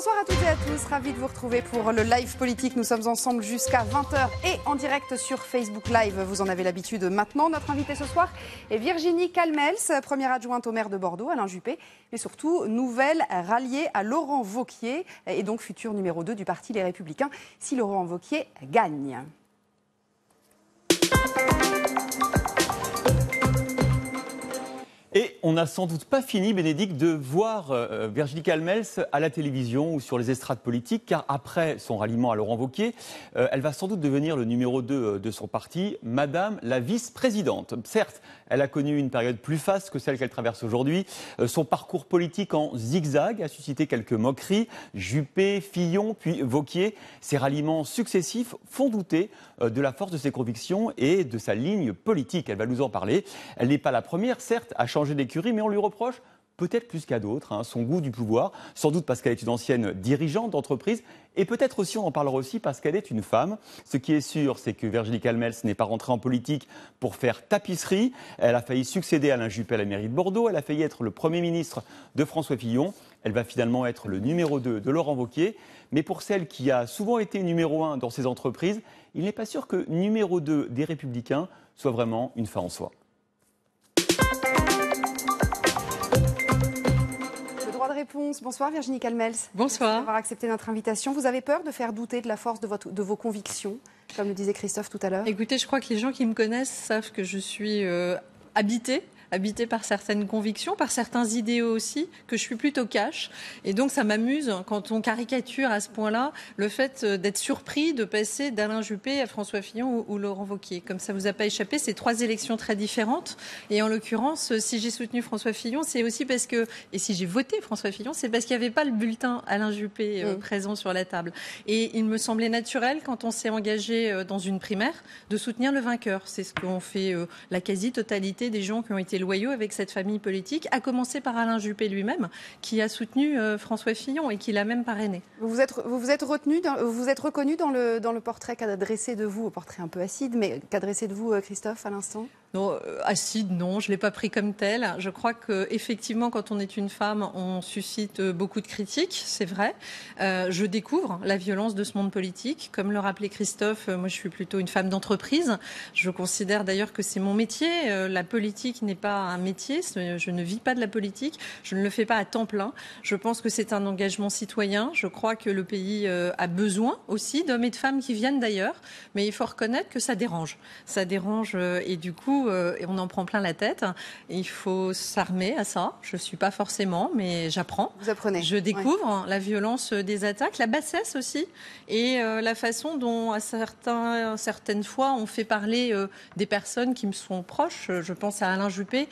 Bonsoir à toutes et à tous, ravi de vous retrouver pour le live politique. Nous sommes ensemble jusqu'à 20h et en direct sur Facebook Live. Vous en avez l'habitude maintenant. Notre invitée ce soir est Virginie Calmels, première adjointe au maire de Bordeaux, Alain Juppé, mais surtout nouvelle ralliée à Laurent Wauquiez et donc futur numéro 2 du parti Les Républicains si Laurent Wauquiez gagne. Et on n'a sans doute pas fini, Bénédicte, de voir Virginie Calmels à la télévision ou sur les estrades politiques, car après son ralliement à Laurent Wauquiez, elle va sans doute devenir le numéro 2 de son parti, Madame la vice-présidente. Certes, elle a connu une période plus faste que celle qu'elle traverse aujourd'hui. Son parcours politique en zigzag a suscité quelques moqueries. Juppé, Fillon, puis Wauquiez. Ces ralliements successifs font douter de la force de ses convictions et de sa ligne politique. Elle va nous en parler. Elle n'est pas la première, certes, à changer d'écurie, mais on lui reproche, peut-être plus qu'à d'autres, son goût du pouvoir, sans doute parce qu'elle est une ancienne dirigeante d'entreprise, et peut-être aussi, on en parlera aussi, parce qu'elle est une femme. Ce qui est sûr, c'est que Virginie Calmels n'est pas rentrée en politique pour faire tapisserie. Elle a failli succéder à Alain Juppé à la mairie de Bordeaux, elle a failli être le Premier ministre de François Fillon. Elle va finalement être le numéro 2 de Laurent Wauquiez. Mais pour celle qui a souvent été numéro 1 dans ses entreprises, il n'est pas sûr que numéro 2 des Républicains soit vraiment une fin en soi. Réponse. Bonsoir Virginie Calmels. Bonsoir. Merci d'avoir accepté notre invitation. Vous avez peur de faire douter de la force de vos convictions, comme le disait Christophe tout à l'heure? Écoutez, je crois que les gens qui me connaissent savent que je suis habitée par certaines convictions, par certains idéaux aussi, que je suis plutôt cash. Et donc ça m'amuse quand on caricature à ce point-là le fait d'être surpris de passer d'Alain Juppé à François Fillon ou Laurent Wauquiez. Comme ça vous a pas échappé, c'est 3 élections très différentes. Et en l'occurrence, si j'ai soutenu François Fillon, c'est aussi parce que, et si j'ai voté François Fillon, c'est parce qu'il n'y avait pas le bulletin Alain Juppé présent sur la table. Et il me semblait naturel, quand on s'est engagé dans une primaire, de soutenir le vainqueur. C'est ce qu'ont fait la quasi-totalité des gens qui ont été loyaux avec cette famille politique, à commencer par Alain Juppé lui-même, qui a soutenu François Fillon et qui l'a même parrainé. Vous êtes reconnu dans le portrait qu'a dressé de vous, au portrait un peu acide, mais qu'a dressé de vous Christophe à l'instant? Non, acide, non, je ne l'ai pas pris comme tel. Je crois qu'effectivement, quand on est une femme, on suscite beaucoup de critiques, c'est vrai. Je découvre la violence de ce monde politique. Comme le rappelait Christophe, moi je suis plutôt une femme d'entreprise. Je considère d'ailleurs que c'est mon métier. La politique n'est pas un métier, je ne vis pas de la politique, je ne le fais pas à temps plein. Je pense que c'est un engagement citoyen. Je crois que le pays a besoin aussi d'hommes et de femmes qui viennent d'ailleurs. Mais il faut reconnaître que ça dérange. Ça dérange et du coup, et on en prend plein la tête. Il faut s'armer à ça. Je ne suis pas forcément, mais j'apprends. Vous apprenez. Je découvre la violence des attaques, la bassesse aussi, et la façon dont, à certaines fois, on fait parler des personnes qui me sont proches. Je pense à Alain Juppé.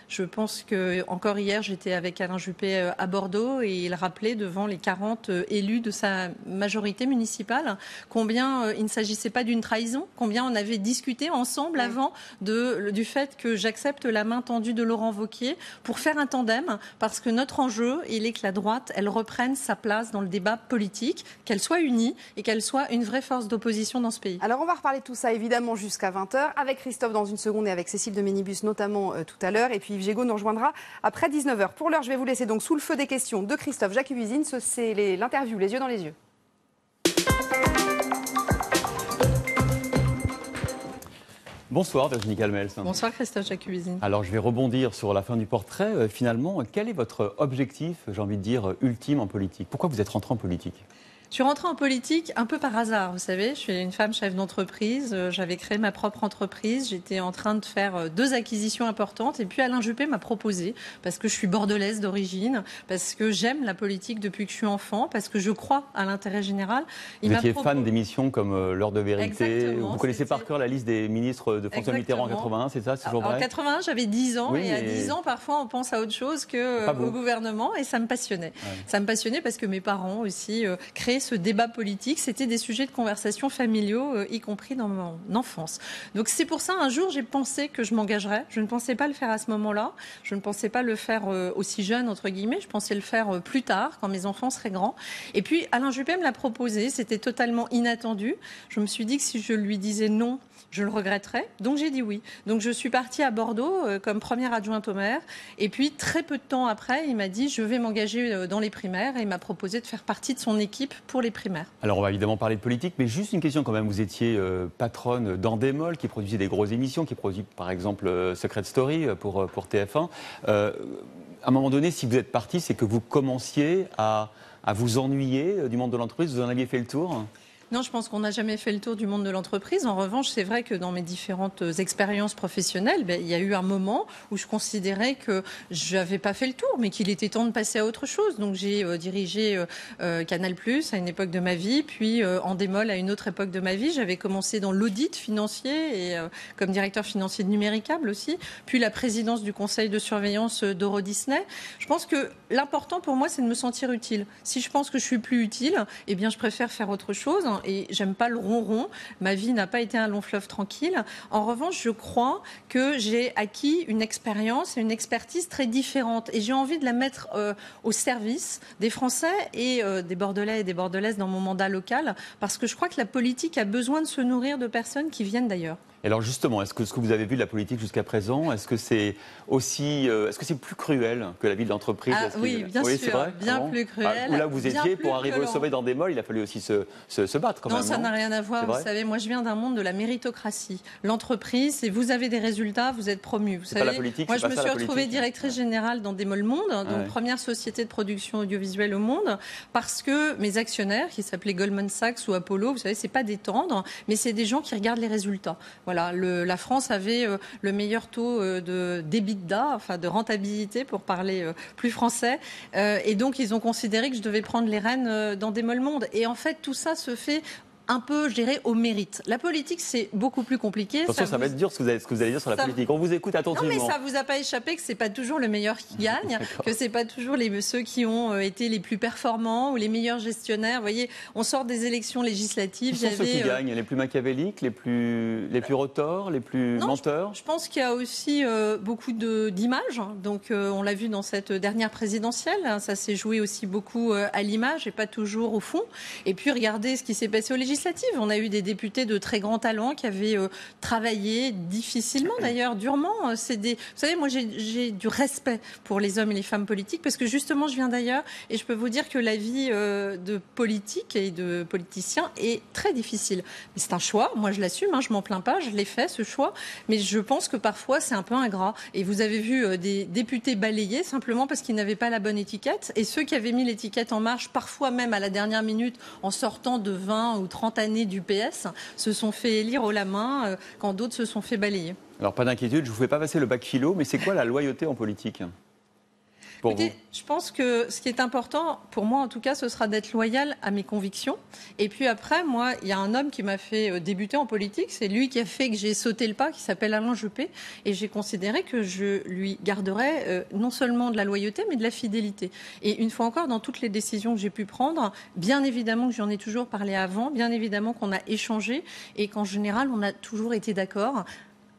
Je pense que encore hier, j'étais avec Alain Juppé à Bordeaux et il rappelait devant les 40 élus de sa majorité municipale combien il ne s'agissait pas d'une trahison, combien on avait discuté ensemble avant du fait que j'accepte la main tendue de Laurent Wauquiez pour faire un tandem, parce que notre enjeu, il est que la droite, elle reprenne sa place dans le débat politique, qu'elle soit unie et qu'elle soit une vraie force d'opposition dans ce pays. Alors on va reparler de tout ça évidemment jusqu'à 20h, avec Christophe dans une seconde et avec Cécile de Ménibus notamment tout à l'heure, et puis Yves Gégaud nous rejoindra après 19h. Pour l'heure, je vais vous laisser donc sous le feu des questions de Christophe Jacques-Cuisine. C'est l'interview, les yeux dans les yeux. Bonsoir Virginie Calmels. Bonsoir Christophe Jacques-Cuisine. Alors je vais rebondir sur la fin du portrait. Finalement, quel est votre objectif, j'ai envie de dire, ultime en politique? Pourquoi vous êtes rentrée en politique? Je suis rentrée en politique un peu par hasard, vous savez. Je suis une femme chef d'entreprise. J'avais créé ma propre entreprise. J'étais en train de faire 2 acquisitions importantes. Et puis Alain Juppé m'a proposé, parce que je suis bordelaise d'origine, parce que j'aime la politique depuis que je suis enfant, parce que je crois à l'intérêt général. Vous étiez fan d'émissions comme L'heure de vérité. Exactement, vous connaissez par cœur la liste des ministres de François Mitterrand en 81, c'est ça? C'est toujours vrai? En 81, j'avais 10 ans. Oui, et à 10 ans, parfois, on pense à autre chose qu'au gouvernement. Et ça me passionnait. Ouais. Ça me passionnait parce que mes parents aussi créaient ce débat politique, c'était des sujets de conversation familiaux, y compris dans mon enfance. Donc c'est pour ça, un jour, j'ai pensé que je m'engagerais. Je ne pensais pas le faire à ce moment-là. Je ne pensais pas le faire aussi jeune, entre guillemets. Je pensais le faire plus tard, quand mes enfants seraient grands. Et puis, Alain Juppé me l'a proposé. C'était totalement inattendu. Je me suis dit que si je lui disais non, je le regretterais. Donc j'ai dit oui. Donc je suis partie à Bordeaux comme première adjointe au maire. Et puis très peu de temps après, il m'a dit je vais m'engager dans les primaires et il m'a proposé de faire partie de son équipe pour les primaires. Alors on va évidemment parler de politique, mais juste une question quand même. Vous étiez patronne d'Endemol qui produisait des grosses émissions, qui produit par exemple Secret Story pour TF1. À un moment donné, si vous êtes partie, c'est que vous commenciez à vous ennuyer du monde de l'entreprise. Vous en aviez fait le tour ? Non, je pense qu'on n'a jamais fait le tour du monde de l'entreprise. En revanche, c'est vrai que dans mes différentes expériences professionnelles, il y a eu un moment où je considérais que je n'avais pas fait le tour, mais qu'il était temps de passer à autre chose. Donc j'ai dirigé Canal+ à une époque de ma vie, puis Endemol à une autre époque de ma vie. J'avais commencé dans l'audit financier et comme directeur financier de Numéricable aussi, puis la présidence du conseil de surveillance d'Euro Disney. Je pense que l'important pour moi, c'est de me sentir utile. Si je pense que je suis plus utile, eh bien je préfère faire autre chose. Et j'aime pas le ronron. Ma vie n'a pas été un long fleuve tranquille. En revanche, je crois que j'ai acquis une expérience et une expertise très différente. Et j'ai envie de la mettre au service des Français et des Bordelais et des Bordelaises dans mon mandat local. Parce que je crois que la politique a besoin de se nourrir de personnes qui viennent d'ailleurs. Et alors justement, est-ce que ce que vous avez vu de la politique jusqu'à présent, est-ce que c'est aussi, est-ce que c'est plus cruel que la vie de l'entreprise? Oui, bien sûr, c'est vrai, bien plus cruel. Là où vous étiez, pour arriver au sommet d'Endemol, il a fallu aussi se battre quand même. Non, ça n'a rien à voir. Vous savez, moi je viens d'un monde de la méritocratie. L'entreprise, c'est vous avez des résultats, vous êtes promu. Vous savez, pas la politique, moi je me suis retrouvée retrouvée directrice générale d'Endemol Monde, donc première société de production audiovisuelle au monde, parce que mes actionnaires, qui s'appelaient Goldman Sachs ou Apollo, vous savez, c'est pas des tendres, mais c'est des gens qui regardent les résultats. Voilà, la France avait le meilleur taux d'EBITDA, enfin de rentabilité pour parler plus français, et donc ils ont considéré que je devais prendre les rênes d'Endemol Monde. Et en fait, tout ça se fait un peu, je dirais, au mérite. La politique, c'est beaucoup plus compliqué. Attention, ça va être dur ce que vous allez dire sur la politique. On vous écoute attentivement. Non, mais ça vous a pas échappé que c'est pas toujours le meilleur qui gagne, que c'est pas toujours ceux qui ont été les plus performants ou les meilleurs gestionnaires. Vous voyez, on sort des élections législatives. Qui sont ceux qui gagnent? Les plus machiavéliques, les plus retors, les plus menteurs? Je pense qu'il y a aussi beaucoup d'images. Donc, on l'a vu dans cette dernière présidentielle. Ça s'est joué aussi beaucoup à l'image et pas toujours au fond. Et puis, regardez ce qui s'est passé aux législatives. On a eu des députés de très grand talent qui avaient travaillé difficilement, d'ailleurs, durement. Vous savez, moi, j'ai du respect pour les hommes et les femmes politiques parce que justement, je viens d'ailleurs et je peux vous dire que la vie de politique et de politicien est très difficile. Mais c'est un choix. Moi, je l'assume. Je m'en plains pas. Je l'ai fait, ce choix. Mais je pense que parfois, c'est un peu ingrat. Et vous avez vu des députés balayés simplement parce qu'ils n'avaient pas la bonne étiquette. Et ceux qui avaient mis l'étiquette en marche, parfois même à la dernière minute, en sortant de 20 ou 30 années du PS, se sont fait élire haut la main quand d'autres se sont fait balayer. Alors pas d'inquiétude, je ne vous fais pas passer le bac philo, mais c'est quoi la loyauté en politique pour vous? Je pense que ce qui est important, pour moi en tout cas, ce sera d'être loyal à mes convictions. Et puis après, moi, il y a un homme qui m'a fait débuter en politique. C'est lui qui a fait que j'ai sauté le pas, qui s'appelle Alain Juppé. Et j'ai considéré que je lui garderais non seulement de la loyauté, mais de la fidélité. Et une fois encore, dans toutes les décisions que j'ai pu prendre, bien évidemment que j'en ai toujours parlé avant, bien évidemment qu'on a échangé et qu'en général, on a toujours été d'accord.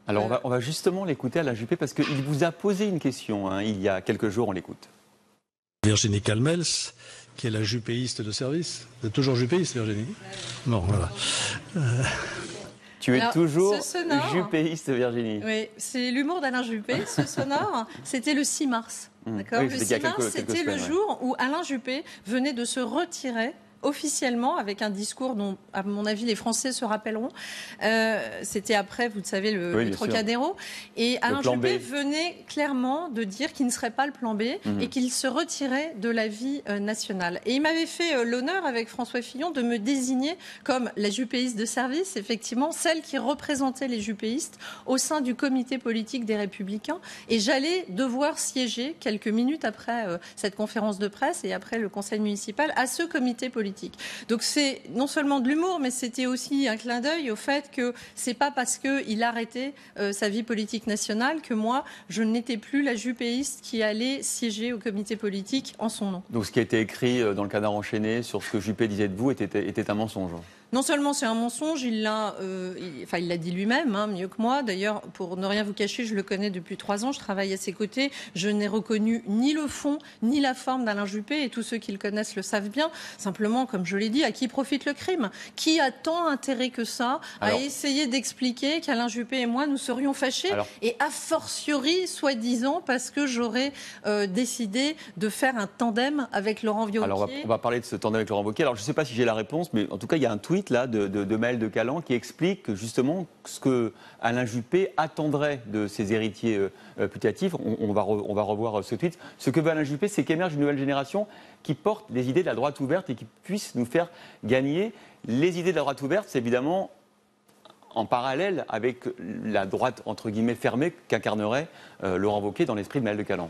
Alors on va justement l'écouter, Alain Juppé, parce qu'il vous a posé une question il y a quelques jours, on l'écoute. Virginie Calmels, qui est la juppéiste de service. Vous êtes toujours juppéiste, Virginie? Non, voilà. Tu es toujours juppéiste, Virginie. Oui, c'est l'humour d'Alain Juppé. Ce sonore, c'était le 6 mars. D'accord. Oui, le 6 mars, c'était le jour où Alain Juppé venait de se retirer officiellement, avec un discours dont, à mon avis, les Français se rappelleront. C'était après, vous le savez, le Trocadéro. Et Alain Juppé venait clairement de dire qu'il ne serait pas le plan B et qu'il se retirait de la vie nationale. Et il m'avait fait l'honneur, avec François Fillon, de me désigner comme la juppéiste de service, effectivement, celle qui représentait les juppéistes au sein du comité politique des Républicains. Et j'allais devoir siéger, quelques minutes après cette conférence de presse et après le conseil municipal, à ce comité politique. Donc c'est non seulement de l'humour, mais c'était aussi un clin d'œil au fait que c'est pas parce qu'il a arrêté sa vie politique nationale que moi, je n'étais plus la juppéiste qui allait siéger au comité politique en son nom. Donc ce qui a été écrit dans le Canard enchaîné sur ce que Juppé disait de vous était un mensonge? Non seulement c'est un mensonge, il l'a dit lui-même, mieux que moi. D'ailleurs, pour ne rien vous cacher, je le connais depuis 3 ans, je travaille à ses côtés. Je n'ai reconnu ni le fond, ni la forme d'Alain Juppé, et tous ceux qui le connaissent le savent bien. Simplement, comme je l'ai dit, à qui profite le crime? Qui a tant intérêt que ça à essayer d'expliquer qu'Alain Juppé et moi, nous serions fâchés, et a fortiori, soi-disant, parce que j'aurais décidé de faire un tandem avec Laurent Wauquiez. Alors, on va parler de ce tandem avec Laurent Wauquiez. Alors, je ne sais pas si j'ai la réponse, mais en tout cas, il y a un tweet là de Maël de Calan qui explique justement ce que Alain Juppé attendrait de ses héritiers putatifs. On va revoir ce tweet. Ce que veut Alain Juppé, c'est qu'émerge une nouvelle génération qui porte les idées de la droite ouverte et qui puisse nous faire gagner. Les idées de la droite ouverte, c'est évidemment en parallèle avec la droite entre guillemets fermée qu'incarnerait Laurent Wauquiez dans l'esprit de Maël de Calan.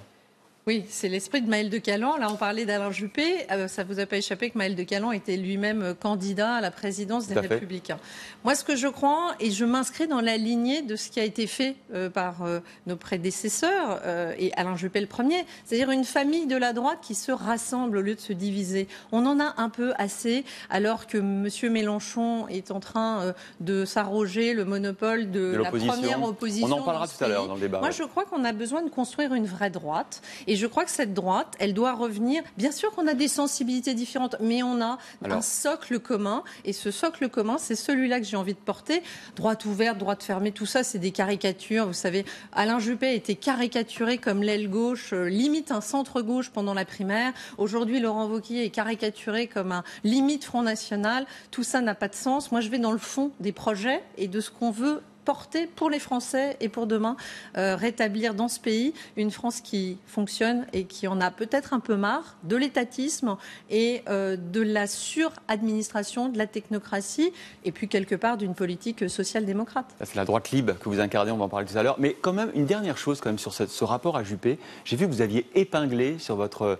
Oui, c'est l'esprit de Maël de Calan. Là, on parlait d'Alain Juppé. Ça ne vous a pas échappé que Maël de Calan était lui-même candidat à la présidence des Républicains. Moi, ce que je crois, et je m'inscris dans la lignée de ce qui a été fait par nos prédécesseurs, et Alain Juppé le premier, c'est-à-dire une famille de la droite qui se rassemble au lieu de se diviser. On en a un peu assez, alors que M. Mélenchon est en train de s'arroger le monopole de la première opposition. On en parlera tout à l'heure dans le débat. Moi, je crois qu'on a besoin de construire une vraie droite. Et je crois que cette droite, elle doit revenir. Bien sûr qu'on a des sensibilités différentes, mais on a un socle commun. Et ce socle commun, c'est celui-là que j'ai envie de porter. Droite ouverte, droite fermée, tout ça, c'est des caricatures. Vous savez, Alain Juppé a été caricaturé comme l'aile gauche, limite un centre-gauche pendant la primaire. Aujourd'hui, Laurent Wauquiez est caricaturé comme un limite Front National. Tout ça n'a pas de sens. Moi, je vais dans le fond des projets et de ce qu'on veut porter pour les Français et pour demain, rétablir dans ce pays une France qui fonctionne et qui en a peut-être un peu marre de l'étatisme et de la suradministration, de la technocratie et puis quelque part d'une politique social-démocrate. C'est la droite libre que vous incarnez, on va en parler tout à l'heure. Mais quand même, une dernière chose quand même sur ce rapport à Juppé. J'ai vu que vous aviez épinglé sur votre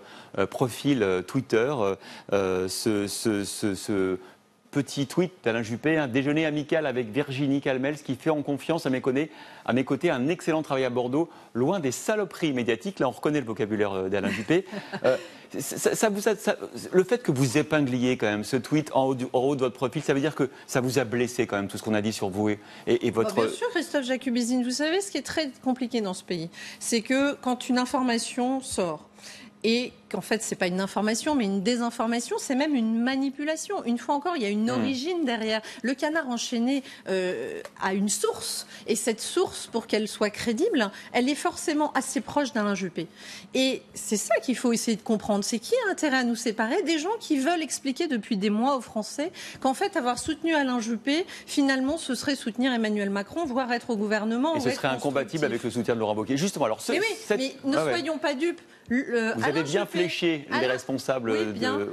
profil Twitter ce petit tweet d'Alain Juppé, un déjeuner amical avec Virginie Calmels qui fait en confiance à mes côtés un excellent travail à Bordeaux, loin des saloperies médiatiques. Là, on reconnaît le vocabulaire d'Alain Juppé. Le fait que vous épingliez quand même ce tweet en haut de votre profil, ça veut dire que ça vous a blessé quand même tout ce qu'on a dit sur vous et votre... Bien sûr, Christophe Jacubizine, vous savez ce qui est très compliqué dans ce pays, c'est que quand une information sort, et qu'en fait, ce n'est pas une information, mais une désinformation, c'est même une manipulation. Une fois encore, il y a une origine derrière. Le Canard enchaîné a une source, et cette source, pour qu'elle soit crédible, elle est forcément assez proche d'Alain Juppé. Et c'est ça qu'il faut essayer de comprendre. C'est qui a intérêt à nous séparer des gens qui veulent expliquer depuis des mois aux Français qu'en fait, avoir soutenu Alain Juppé, finalement, ce serait soutenir Emmanuel Macron, voire être au gouvernement. Et ce serait incompatible avec le soutien de Laurent Wauquiez. Justement, alors... Mais ne soyons pas dupes. Vous avez bien fléché les responsables.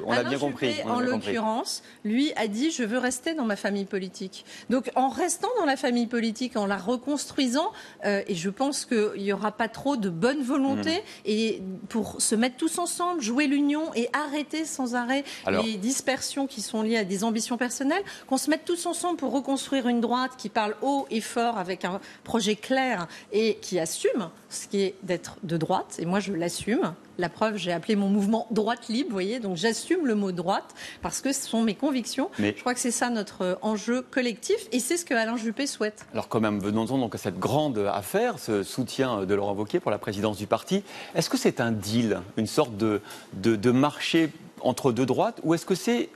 On a bien compris. En l'occurrence, lui a dit « je veux rester dans ma famille politique ». Donc en restant dans la famille politique, en la reconstruisant, et je pense qu'il n'y aura pas trop de bonne volonté, et pour se mettre tous ensemble, jouer l'union et arrêter sans arrêt les dispersions qui sont liées à des ambitions personnelles, qu'on se mette tous ensemble pour reconstruire une droite qui parle haut et fort avec un projet clair et qui assume ce qui est d'être de droite, et moi je l'assume. La preuve, j'ai appelé mon mouvement droite libre, vous voyez, donc j'assume le mot droite parce que ce sont mes convictions. Mais je crois que c'est ça notre enjeu collectif et c'est ce que Alain Juppé souhaite. Alors quand même, venons-en donc à cette grande affaire, ce soutien de Laurent Wauquiez pour la présidence du parti. Est-ce que c'est un deal, une sorte de marché entre deux droites, ou est-ce que c'est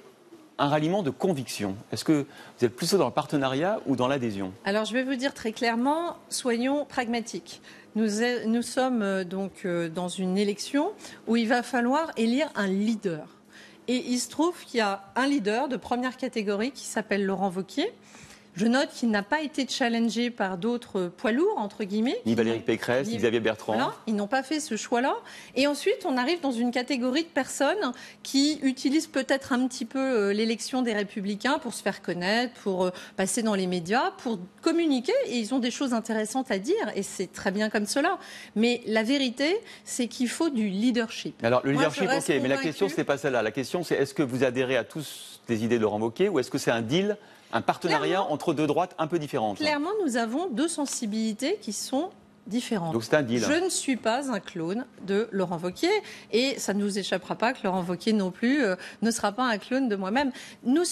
un ralliement de conviction? Est-ce que vous êtes plutôt dans le partenariat ou dans l'adhésion? Alors je vais vous dire très clairement, soyons pragmatiques. Nous sommes donc dans une élection où il va falloir élire un leader. Et il se trouve qu'il y a un leader de première catégorie qui s'appelle Laurent Wauquiez. Je note qu'il n'a pas été challengé par d'autres poids lourds, entre guillemets. Ni Valérie Pécresse, ni Xavier Bertrand. Voilà, ils n'ont pas fait ce choix-là. Et ensuite, on arrive dans une catégorie de personnes qui utilisent peut-être un petit peu l'élection des Républicains pour se faire connaître, pour passer dans les médias, pour communiquer. Et ils ont des choses intéressantes à dire. Et c'est très bien comme cela. Mais la vérité, c'est qu'il faut du leadership. Alors, le leadership, ok. Mais la question, ce n'est pas celle-là. La question, c'est est-ce que vous adhérez à tous les idées de Laurent Wauquiez ou est-ce que c'est un deal, un partenariat entre deux droites un peu différentes? Clairement, nous avons deux sensibilités qui sont différentes. Donc c'est un deal. Je ne suis pas un clone de Laurent Wauquiez et ça ne vous échappera pas que Laurent Wauquiez non plus ne sera pas un clone de moi-même. Nous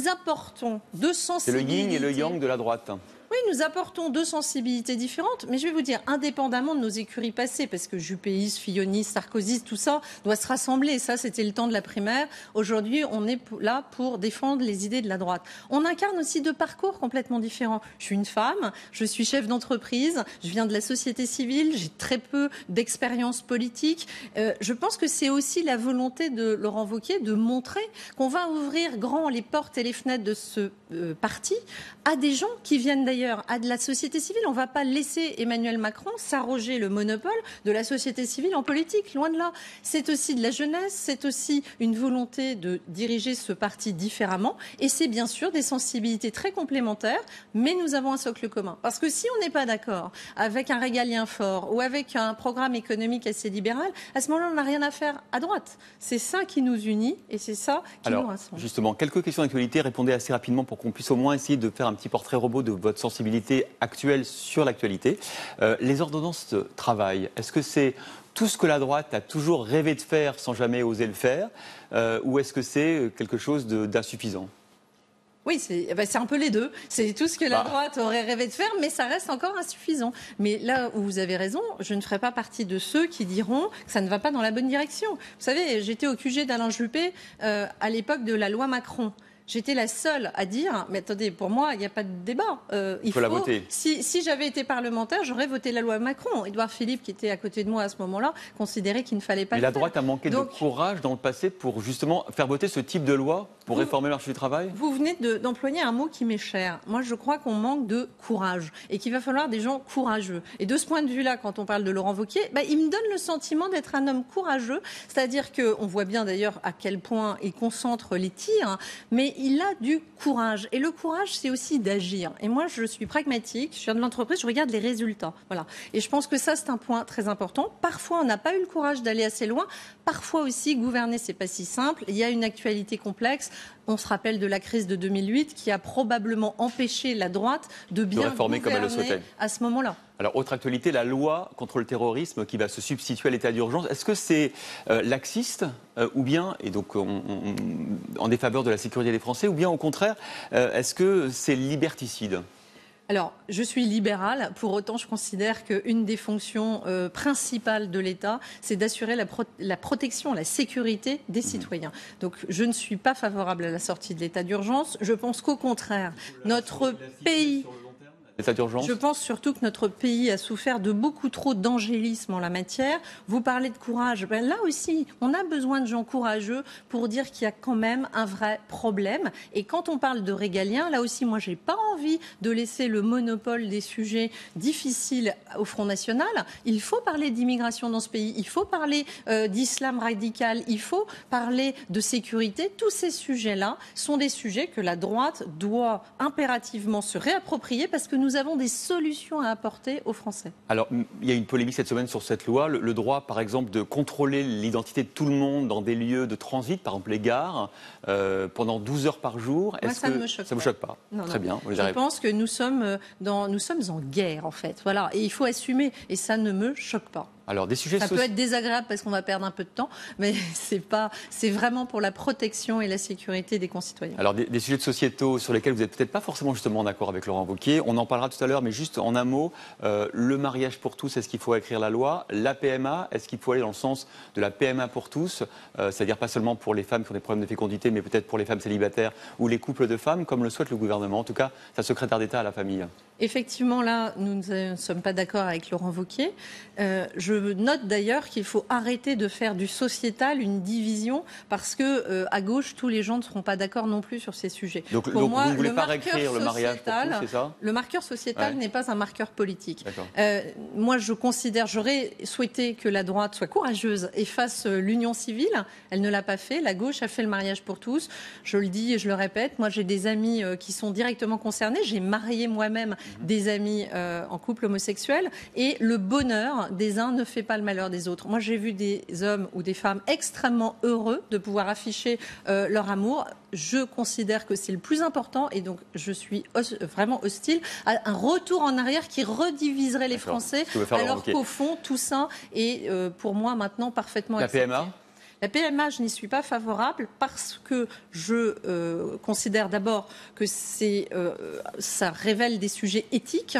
apportons deux sensibilités. C'est le yin et le yang de la droite. Oui, nous apportons deux sensibilités différentes, mais je vais vous dire, indépendamment de nos écuries passées, parce que juppéistes, fillonistes, sarkozystes, tout ça doit se rassembler. Ça, c'était le temps de la primaire. Aujourd'hui, on est là pour défendre les idées de la droite. On incarne aussi deux parcours complètement différents. Je suis une femme, je suis chef d'entreprise, je viens de la société civile, j'ai très peu d'expérience politique. Je pense que c'est aussi la volonté de Laurent Wauquiez de montrer qu'on va ouvrir grand les portes et les fenêtres de ce parti à des gens qui viennent d'ailleurs à de la société civile. On ne va pas laisser Emmanuel Macron s'arroger le monopole de la société civile en politique, loin de là. C'est aussi de la jeunesse, c'est aussi une volonté de diriger ce parti différemment et c'est bien sûr des sensibilités très complémentaires, mais nous avons un socle commun. Parce que si on n'est pas d'accord avec un régalien fort ou avec un programme économique assez libéral, à ce moment-là, on n'a rien à faire à droite. C'est ça qui nous unit et c'est ça qui nous rassemble. Justement, quelques questions d'actualité. Répondez assez rapidement pour qu'on puisse au moins essayer de faire un petit portrait robot de votre sensibilité actuelle sur l'actualité. Les ordonnances de travail, est-ce que c'est tout ce que la droite a toujours rêvé de faire sans jamais oser le faire ou est-ce que c'est quelque chose d'insuffisant ? Oui, c'est un peu les deux. C'est tout ce que la droite aurait rêvé de faire, mais ça reste encore insuffisant. Mais là où vous avez raison, je ne ferai pas partie de ceux qui diront que ça ne va pas dans la bonne direction. Vous savez, j'étais au QG d'Alain Juppé à l'époque de la loi Macron. J'étais la seule à dire, mais attendez, pour moi, il n'y a pas de débat. Il faut la voter. Si j'avais été parlementaire, j'aurais voté la loi Macron. Édouard Philippe, qui était à côté de moi à ce moment-là, considérait qu'il ne fallait pas le faire. Mais la droite a manqué de courage dans le passé pour justement faire voter ce type de loi pour réformer le marché du travail ? Vous venez d'employer un mot qui m'est cher. Moi, je crois qu'on manque de courage et qu'il va falloir des gens courageux. Et de ce point de vue-là, quand on parle de Laurent Wauquiez, il me donne le sentiment d'être un homme courageux. C'est-à-dire qu'on voit bien d'ailleurs à quel point il concentre les tirs, mais il a du courage. Et le courage, c'est aussi d'agir. Et moi, je suis pragmatique, je viens de l'entreprise, je regarde les résultats. Voilà. Et je pense que ça, c'est un point très important. Parfois, on n'a pas eu le courage d'aller assez loin. Parfois aussi, gouverner, c'est pas si simple. Il y a une actualité complexe. On se rappelle de la crise de 2008 qui a probablement empêché la droite de bien réformer comme elle le souhaitait à ce moment-là. Alors, autre actualité, la loi contre le terrorisme qui va se substituer à l'état d'urgence. Est-ce que c'est laxiste ou bien, et donc en défaveur de la sécurité des Français, ou bien au contraire, est-ce que c'est liberticide ? Alors, je suis libérale. Pour autant, je considère qu'une des fonctions principales de l'État, c'est d'assurer la protection, la sécurité des citoyens. Donc, je ne suis pas favorable à la sortie de l'état d'urgence. Je pense qu'au contraire, notre pays... L'état d'urgence ? Je pense surtout que notre pays a souffert de beaucoup trop d'angélisme en la matière. Vous parlez de courage. Là aussi, on a besoin de gens courageux pour dire qu'il y a quand même un vrai problème. Et quand on parle de régalien, là aussi, moi, j'ai pas envie de laisser le monopole des sujets difficiles au Front National. Il faut parler d'immigration dans ce pays. Il faut parler d'islam radical. Il faut parler de sécurité. Tous ces sujets-là sont des sujets que la droite doit impérativement se réapproprier parce que nous avons des solutions à apporter aux Français. Alors, il y a une polémique cette semaine sur cette loi. Le droit, par exemple, de contrôler l'identité de tout le monde dans des lieux de transit, par exemple les gares, pendant 12 heures par jour. Moi, ça ne me choque pas. Ça ne vous choque pas ? Non, Très bien. Je pense que nous sommes en guerre, en fait. Voilà. Et il faut assumer. Et ça ne me choque pas. Alors, des sujets ça peut être désagréable parce qu'on va perdre un peu de temps, mais c'est vraiment pour la protection et la sécurité des concitoyens. Alors, des sujets de sociétaux sur lesquels vous n'êtes peut-être pas forcément justement en accord avec Laurent Wauquiez. On en parlera tout à l'heure, mais juste en un mot, le mariage pour tous, est-ce qu'il faut écrire la loi ? La PMA, est-ce qu'il faut aller dans le sens de la PMA pour tous ? C'est-à-dire pas seulement pour les femmes qui ont des problèmes de fécondité, mais peut-être pour les femmes célibataires ou les couples de femmes, comme le souhaite le gouvernement, en tout cas sa secrétaire d'État à la famille. Effectivement, là, nous ne sommes pas d'accord avec Laurent Wauquiez. Je note d'ailleurs qu'il faut arrêter de faire du sociétal une division parce que à gauche, tous les gens ne seront pas d'accord non plus sur ces sujets. Donc vous ne voulez pas réécrire le mariage pour tous, c'est ça ? Le marqueur sociétal n'est pas un marqueur politique. Moi, je considère, j'aurais souhaité que la droite soit courageuse et fasse l'union civile. Elle ne l'a pas fait. La gauche a fait le mariage pour tous. Je le dis et je le répète. Moi, j'ai des amis qui sont directement concernés. J'ai marié moi-même des amis en couple homosexuel et le bonheur des uns ne fait pas le malheur des autres. Moi, j'ai vu des hommes ou des femmes extrêmement heureux de pouvoir afficher leur amour. Je considère que c'est le plus important et donc je suis vraiment hostile à un retour en arrière qui rediviserait les Français, alors qu'au fond, tout ça est pour moi maintenant parfaitement accepté. La PMA ? La PMA, je n'y suis pas favorable parce que je considère d'abord que ça révèle des sujets éthiques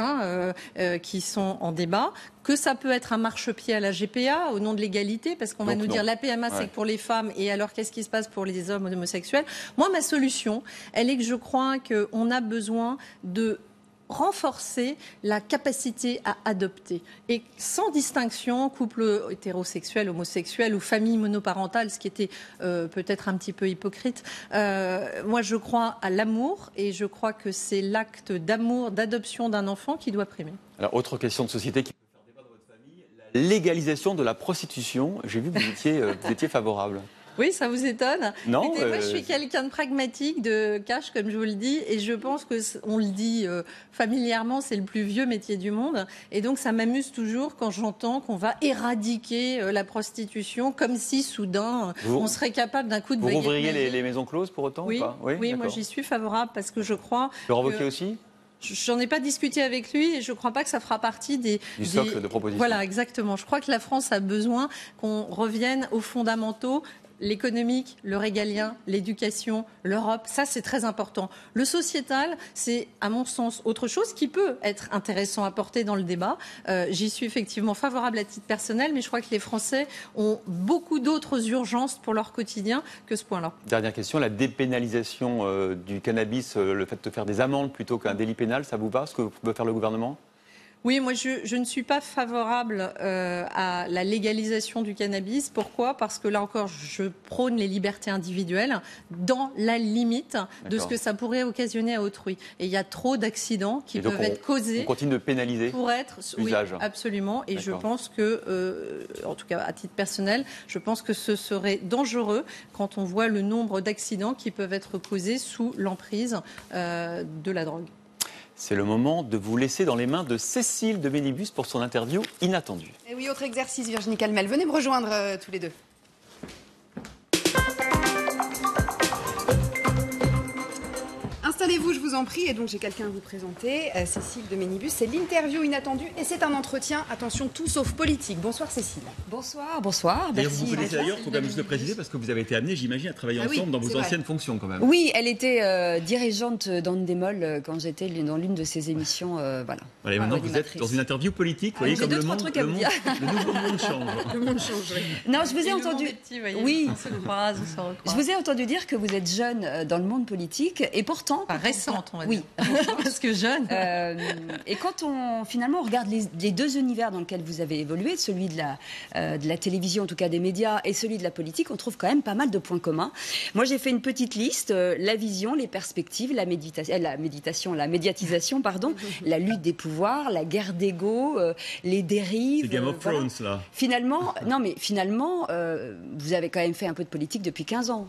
qui sont en débat, que ça peut être un marchepied à la GPA au nom de l'égalité, parce qu'on va nous dire la PMA c'est que pour les femmes, et alors qu'est-ce qui se passe pour les hommes homosexuels ? Moi, ma solution, elle est que je crois qu'on a besoin de renforcer la capacité à adopter. Et sans distinction, couple hétérosexuel, homosexuel ou famille monoparentale, ce qui était peut-être un petit peu hypocrite. Moi, je crois à l'amour et je crois que c'est l'acte d'amour, d'adoption d'un enfant qui doit primer. Alors, autre question de société qui peut faire débat dans votre famille, la légalisation de la prostitution. J'ai vu que vous étiez favorable. Oui, ça vous étonne? Non. Écoutez, moi, je suis quelqu'un de pragmatique, de cash, comme je vous le dis, et je pense que on le dit familièrement, c'est le plus vieux métier du monde, et donc ça m'amuse toujours quand j'entends qu'on va éradiquer la prostitution, comme si soudain on serait capable d'un coup de baguette. Vous rouvriez les maisons closes pour autant? Oui, ou pas oui, moi j'y suis favorable parce que je crois. Le Wauquiez aussi? J'en ai pas discuté avec lui et je ne crois pas que ça fera partie du socle de propositions. Voilà, exactement. Je crois que la France a besoin qu'on revienne aux fondamentaux. L'économique, le régalien, l'éducation, l'Europe, ça c'est très important. Le sociétal, c'est à mon sens autre chose qui peut être intéressant à porter dans le débat. J'y suis effectivement favorable à titre personnel, mais je crois que les Français ont beaucoup d'autres urgences pour leur quotidien que ce point-là. Dernière question, la dépénalisation du cannabis, le fait de faire des amendes plutôt qu'un délit pénal, ça vous va, ce que peut faire le gouvernement ? Oui, moi je ne suis pas favorable à la légalisation du cannabis. Pourquoi ? Parce que là encore, je prône les libertés individuelles dans la limite de ce que ça pourrait occasionner à autrui. Et il y a trop d'accidents qui peuvent être causés. On continue de pénaliser l'usage. Oui, absolument. Et je pense que, en tout cas à titre personnel, je pense que ce serait dangereux quand on voit le nombre d'accidents qui peuvent être causés sous l'emprise de la drogue. C'est le moment de vous laisser dans les mains de Cécile de Bénibus pour son interview inattendue. Et oui, autre exercice, Virginie Calmel. Venez me rejoindre tous les deux. Installez-vous, je vous en prie. Et donc, j'ai quelqu'un à vous présenter, Cécile de Bénibus. C'est l'interview inattendue et c'est un entretien, attention, tout sauf politique. Bonsoir, Cécile. Bonsoir, bonsoir. Merci. Vous connaissez d'ailleurs, il faut quand même juste le préciser, parce que vous avez été amenée, j'imagine, à travailler ensemble dans vos anciennes fonctions quand même. Oui, elle était dirigeante d'Andemol quand j'étais dans l'une de ses émissions. Voilà. Et maintenant, vous êtes dans une interview politique. Vous voyez comme le nouveau monde change. Le monde change. Non, je vous ai entendu. Oui, on se croise, on se recroise. Je vous ai entendu dire que vous êtes jeune dans le monde politique et pourtant. Enfin, récente, on va dire. Oui, parce que jeune. Et quand on regarde les deux univers dans lesquels vous avez évolué, celui de la télévision, en tout cas des médias, et celui de la politique, on trouve quand même pas mal de points communs. Moi, j'ai fait une petite liste la vision, les perspectives, la médiatisation, pardon, la lutte des pouvoirs, la guerre d'ego, les dérives. C'est Game of Thrones, là. Finalement, vous avez quand même fait un peu de politique depuis 15 ans.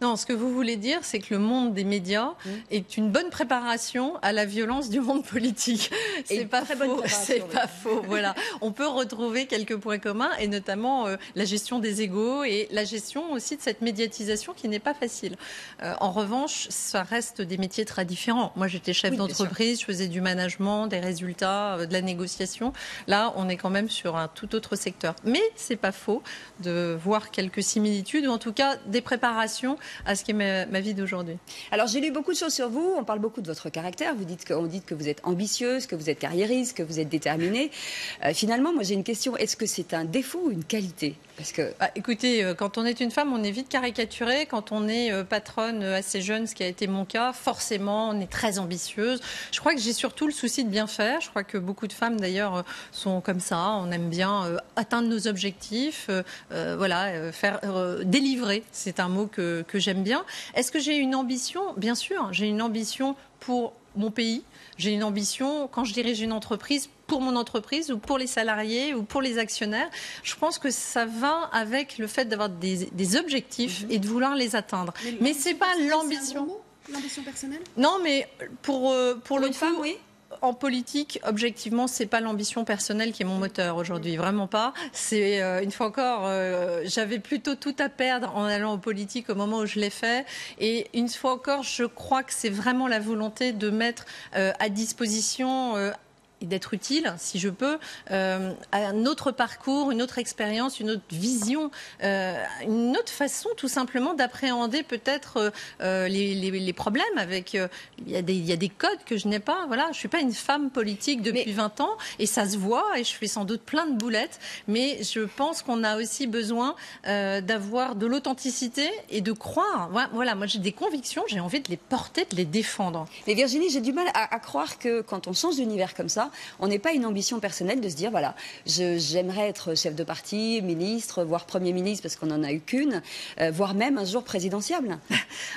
Non, ce que vous voulez dire, c'est que le monde des médias est une bonne préparation à la violence du monde politique. C'est pas faux. C'est pas faux. Voilà. On peut retrouver quelques points communs et notamment la gestion des égos et la gestion aussi de cette médiatisation qui n'est pas facile. En revanche, ça reste des métiers très différents. Moi, j'étais chef d'entreprise, je faisais du management, des résultats, de la négociation. Là, on est quand même sur un tout autre secteur. Mais c'est pas faux de voir quelques similitudes ou en tout cas des préparations à ce qui est ma vie d'aujourd'hui. Alors, j'ai lu beaucoup de choses sur vous. On parle beaucoup de votre caractère. On dit que vous êtes ambitieuse, que vous êtes carriériste, que vous êtes déterminée. Finalement, moi, j'ai une question. Est-ce que c'est un défaut ou une qualité ? Parce que... écoutez, quand on est une femme, on est vite caricaturé. Quand on est patronne assez jeune, ce qui a été mon cas, forcément, on est très ambitieuse. Je crois que j'ai surtout le souci de bien faire. Je crois que beaucoup de femmes, d'ailleurs, sont comme ça. On aime bien atteindre nos objectifs, délivrer. C'est un mot que j'aime bien. Est-ce que j'ai une ambition ? Bien sûr, j'ai une ambition pour mon pays. J'ai une ambition, quand je dirige une entreprise, pour mon entreprise ou pour les salariés ou pour les actionnaires. Je pense que ça va avec le fait d'avoir des objectifs et de vouloir les atteindre. Mais c'est pas l'ambition. L'ambition personnelle ? Non, mais pour le une femme, oui. en politique, objectivement, c'est pas l'ambition personnelle qui est mon moteur aujourd'hui, vraiment pas. C'est une fois encore, j'avais plutôt tout à perdre en allant en politique au moment où je l'ai fait. Et une fois encore, je crois que c'est vraiment la volonté de mettre à disposition et d'être utile, si je peux, à un autre parcours, une autre expérience, une autre vision, une autre façon tout simplement d'appréhender peut-être les problèmes avec... Il y a des codes que je n'ai pas. Voilà, je ne suis pas une femme politique depuis 20 ans et ça se voit et je fais sans doute plein de boulettes, mais je pense qu'on a aussi besoin d'avoir de l'authenticité et de croire. Voilà, moi j'ai des convictions, j'ai envie de les porter, de les défendre. Mais Virginie, j'ai du mal à croire que quand on change d'univers comme ça, on n'est pas une ambition personnelle de se dire, voilà, j'aimerais être chef de parti, ministre, voire Premier ministre, parce qu'on n'en a eu qu'une, voire même un jour présidentiable.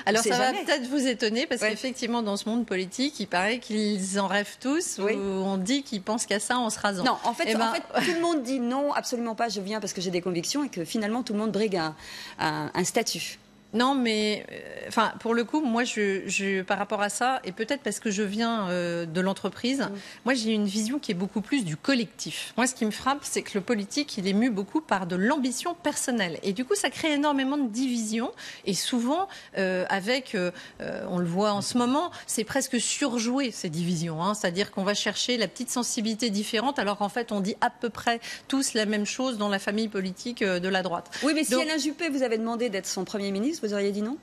Alors ça va peut-être vous étonner, parce qu'effectivement, dans ce monde politique, il paraît qu'ils en rêvent tous, où on dit qu'ils pensent qu'à ça en se rasant. Non, en fait, tout le monde dit non, absolument pas, je viens parce que j'ai des convictions, et que finalement, tout le monde brigue un statut. Non, mais pour le coup, moi, par rapport à ça, et peut-être parce que je viens de l'entreprise, moi, j'ai une vision qui est beaucoup plus du collectif. Moi, ce qui me frappe, c'est que le politique, il est mu beaucoup par de l'ambition personnelle. Et du coup, ça crée énormément de divisions. Et souvent, on le voit en ce moment, c'est presque surjoué, ces divisions. C'est-à-dire qu'on va chercher la petite sensibilité différente, alors qu'en fait, on dit à peu près tous la même chose dans la famille politique de la droite. Oui, mais si Alain Juppé vous avait demandé d'être son Premier ministre, vous auriez dit non ?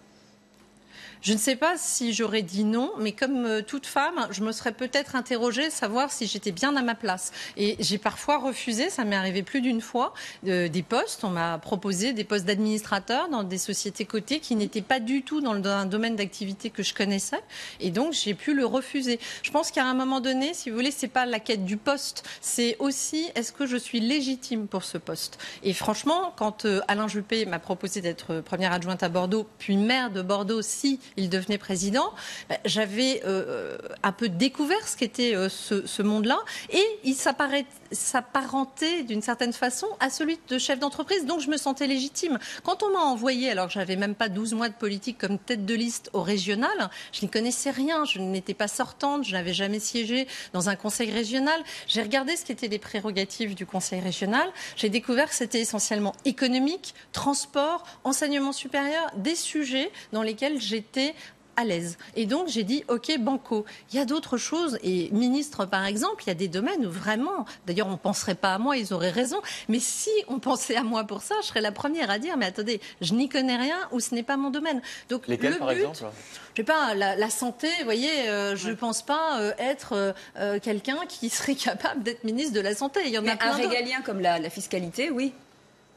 Je ne sais pas si j'aurais dit non, mais comme toute femme, je me serais peut-être interrogée, savoir si j'étais bien à ma place. Et j'ai parfois refusé, ça m'est arrivé plus d'une fois, des postes. On m'a proposé des postes d'administrateur dans des sociétés cotées qui n'étaient pas du tout dans un domaine d'activité que je connaissais. Et donc, j'ai pu le refuser. Je pense qu'à un moment donné, si vous voulez, c'est pas la quête du poste, c'est aussi est-ce que je suis légitime pour ce poste. Et franchement, quand Alain Juppé m'a proposé d'être première adjointe à Bordeaux, puis maire de Bordeaux, si il devenait président, j'avais un peu découvert ce qu'était ce monde-là et il s'apparentait d'une certaine façon à celui de chef d'entreprise, donc je me sentais légitime. Quand on m'a envoyé, alors que j'avais même pas 12 mois de politique comme tête de liste au régional, je n'y connaissais rien, je n'étais pas sortante, je n'avais jamais siégé dans un conseil régional. J'ai regardé ce qu'étaient les prérogatives du conseil régional, j'ai découvert que c'était essentiellement économique, transport, enseignement supérieur, des sujets dans lesquels j'étais à l'aise. Et donc, j'ai dit, OK, banco. Il y a d'autres choses. Et ministre, par exemple, il y a des domaines où vraiment, d'ailleurs, on ne penserait pas à moi, ils auraient raison. Mais si on pensait à moi pour ça, je serais la première à dire, mais attendez, je n'y connais rien ou ce n'est pas mon domaine. Donc, lesquels, par exemple ? Je sais pas, la santé, vous voyez, je ne pense pas être quelqu'un qui serait capable d'être ministre de la Santé. Il y en a plein un régalien comme la fiscalité, oui.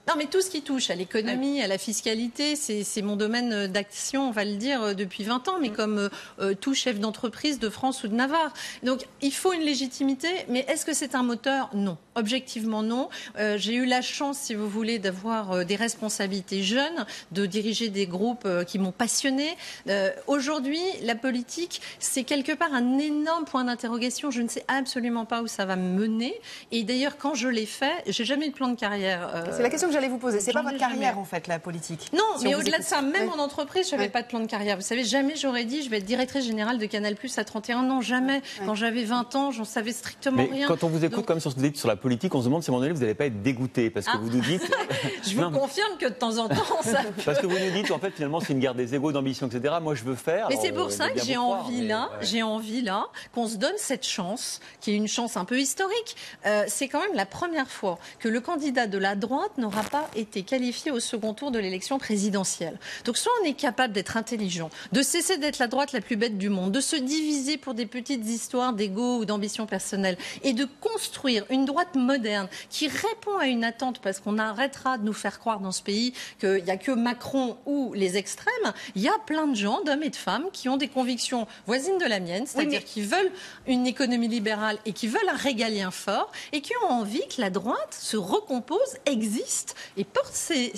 Non, mais tout ce qui touche à l'économie, à la fiscalité, c'est mon domaine d'action, on va le dire, depuis 20 ans, mais comme tout chef d'entreprise de France ou de Navarre. Donc, il faut une légitimité, mais est-ce que c'est un moteur ? Non. Objectivement, non. J'ai eu la chance, si vous voulez, d'avoir des responsabilités jeunes, de diriger des groupes qui m'ont passionnée. Aujourd'hui, la politique, c'est quelque part un énorme point d'interrogation. Je ne sais absolument pas où ça va me mener. Et d'ailleurs, quand je l'ai fait, j'ai jamais eu de plan de carrière. C'est la question que j'allais vous poser. C'est pas votre carrière, en fait, la politique. Non, mais au-delà de ça, même en entreprise, je n'avais pas de plan de carrière. Vous savez, jamais j'aurais dit, je vais être directrice générale de Canal+ à 31 ans. Jamais. Quand j'avais 20 ans, j'en savais strictement rien. Quand on vous écoute comme sur ce que vous dites sur la politique, on se demande si à un moment donné, vous n'allez pas être dégoûté. Parce que vous nous dites... Je vous confirme que de temps en temps, ça peut... Parce que vous nous dites, en fait, finalement, c'est une guerre des égos, d'ambition, etc. Moi, je veux faire... Mais c'est pour ça que j'ai envie là, qu'on se donne cette chance, qui est une chance un peu historique. C'est quand même la première fois que le candidat de la droite n'aura pas été qualifié au second tour de l'élection présidentielle. Donc soit on est capable d'être intelligent, de cesser d'être la droite la plus bête du monde, de se diviser pour des petites histoires d'ego ou d'ambition personnelle et de construire une droite moderne qui répond à une attente, parce qu'on arrêtera de nous faire croire dans ce pays qu'il n'y a que Macron ou les extrêmes. Il y a plein de gens, d'hommes et de femmes, qui ont des convictions voisines de la mienne, c'est-à-dire qui veulent une économie libérale et qui veulent un régalien fort et qui ont envie que la droite se recompose, existe porte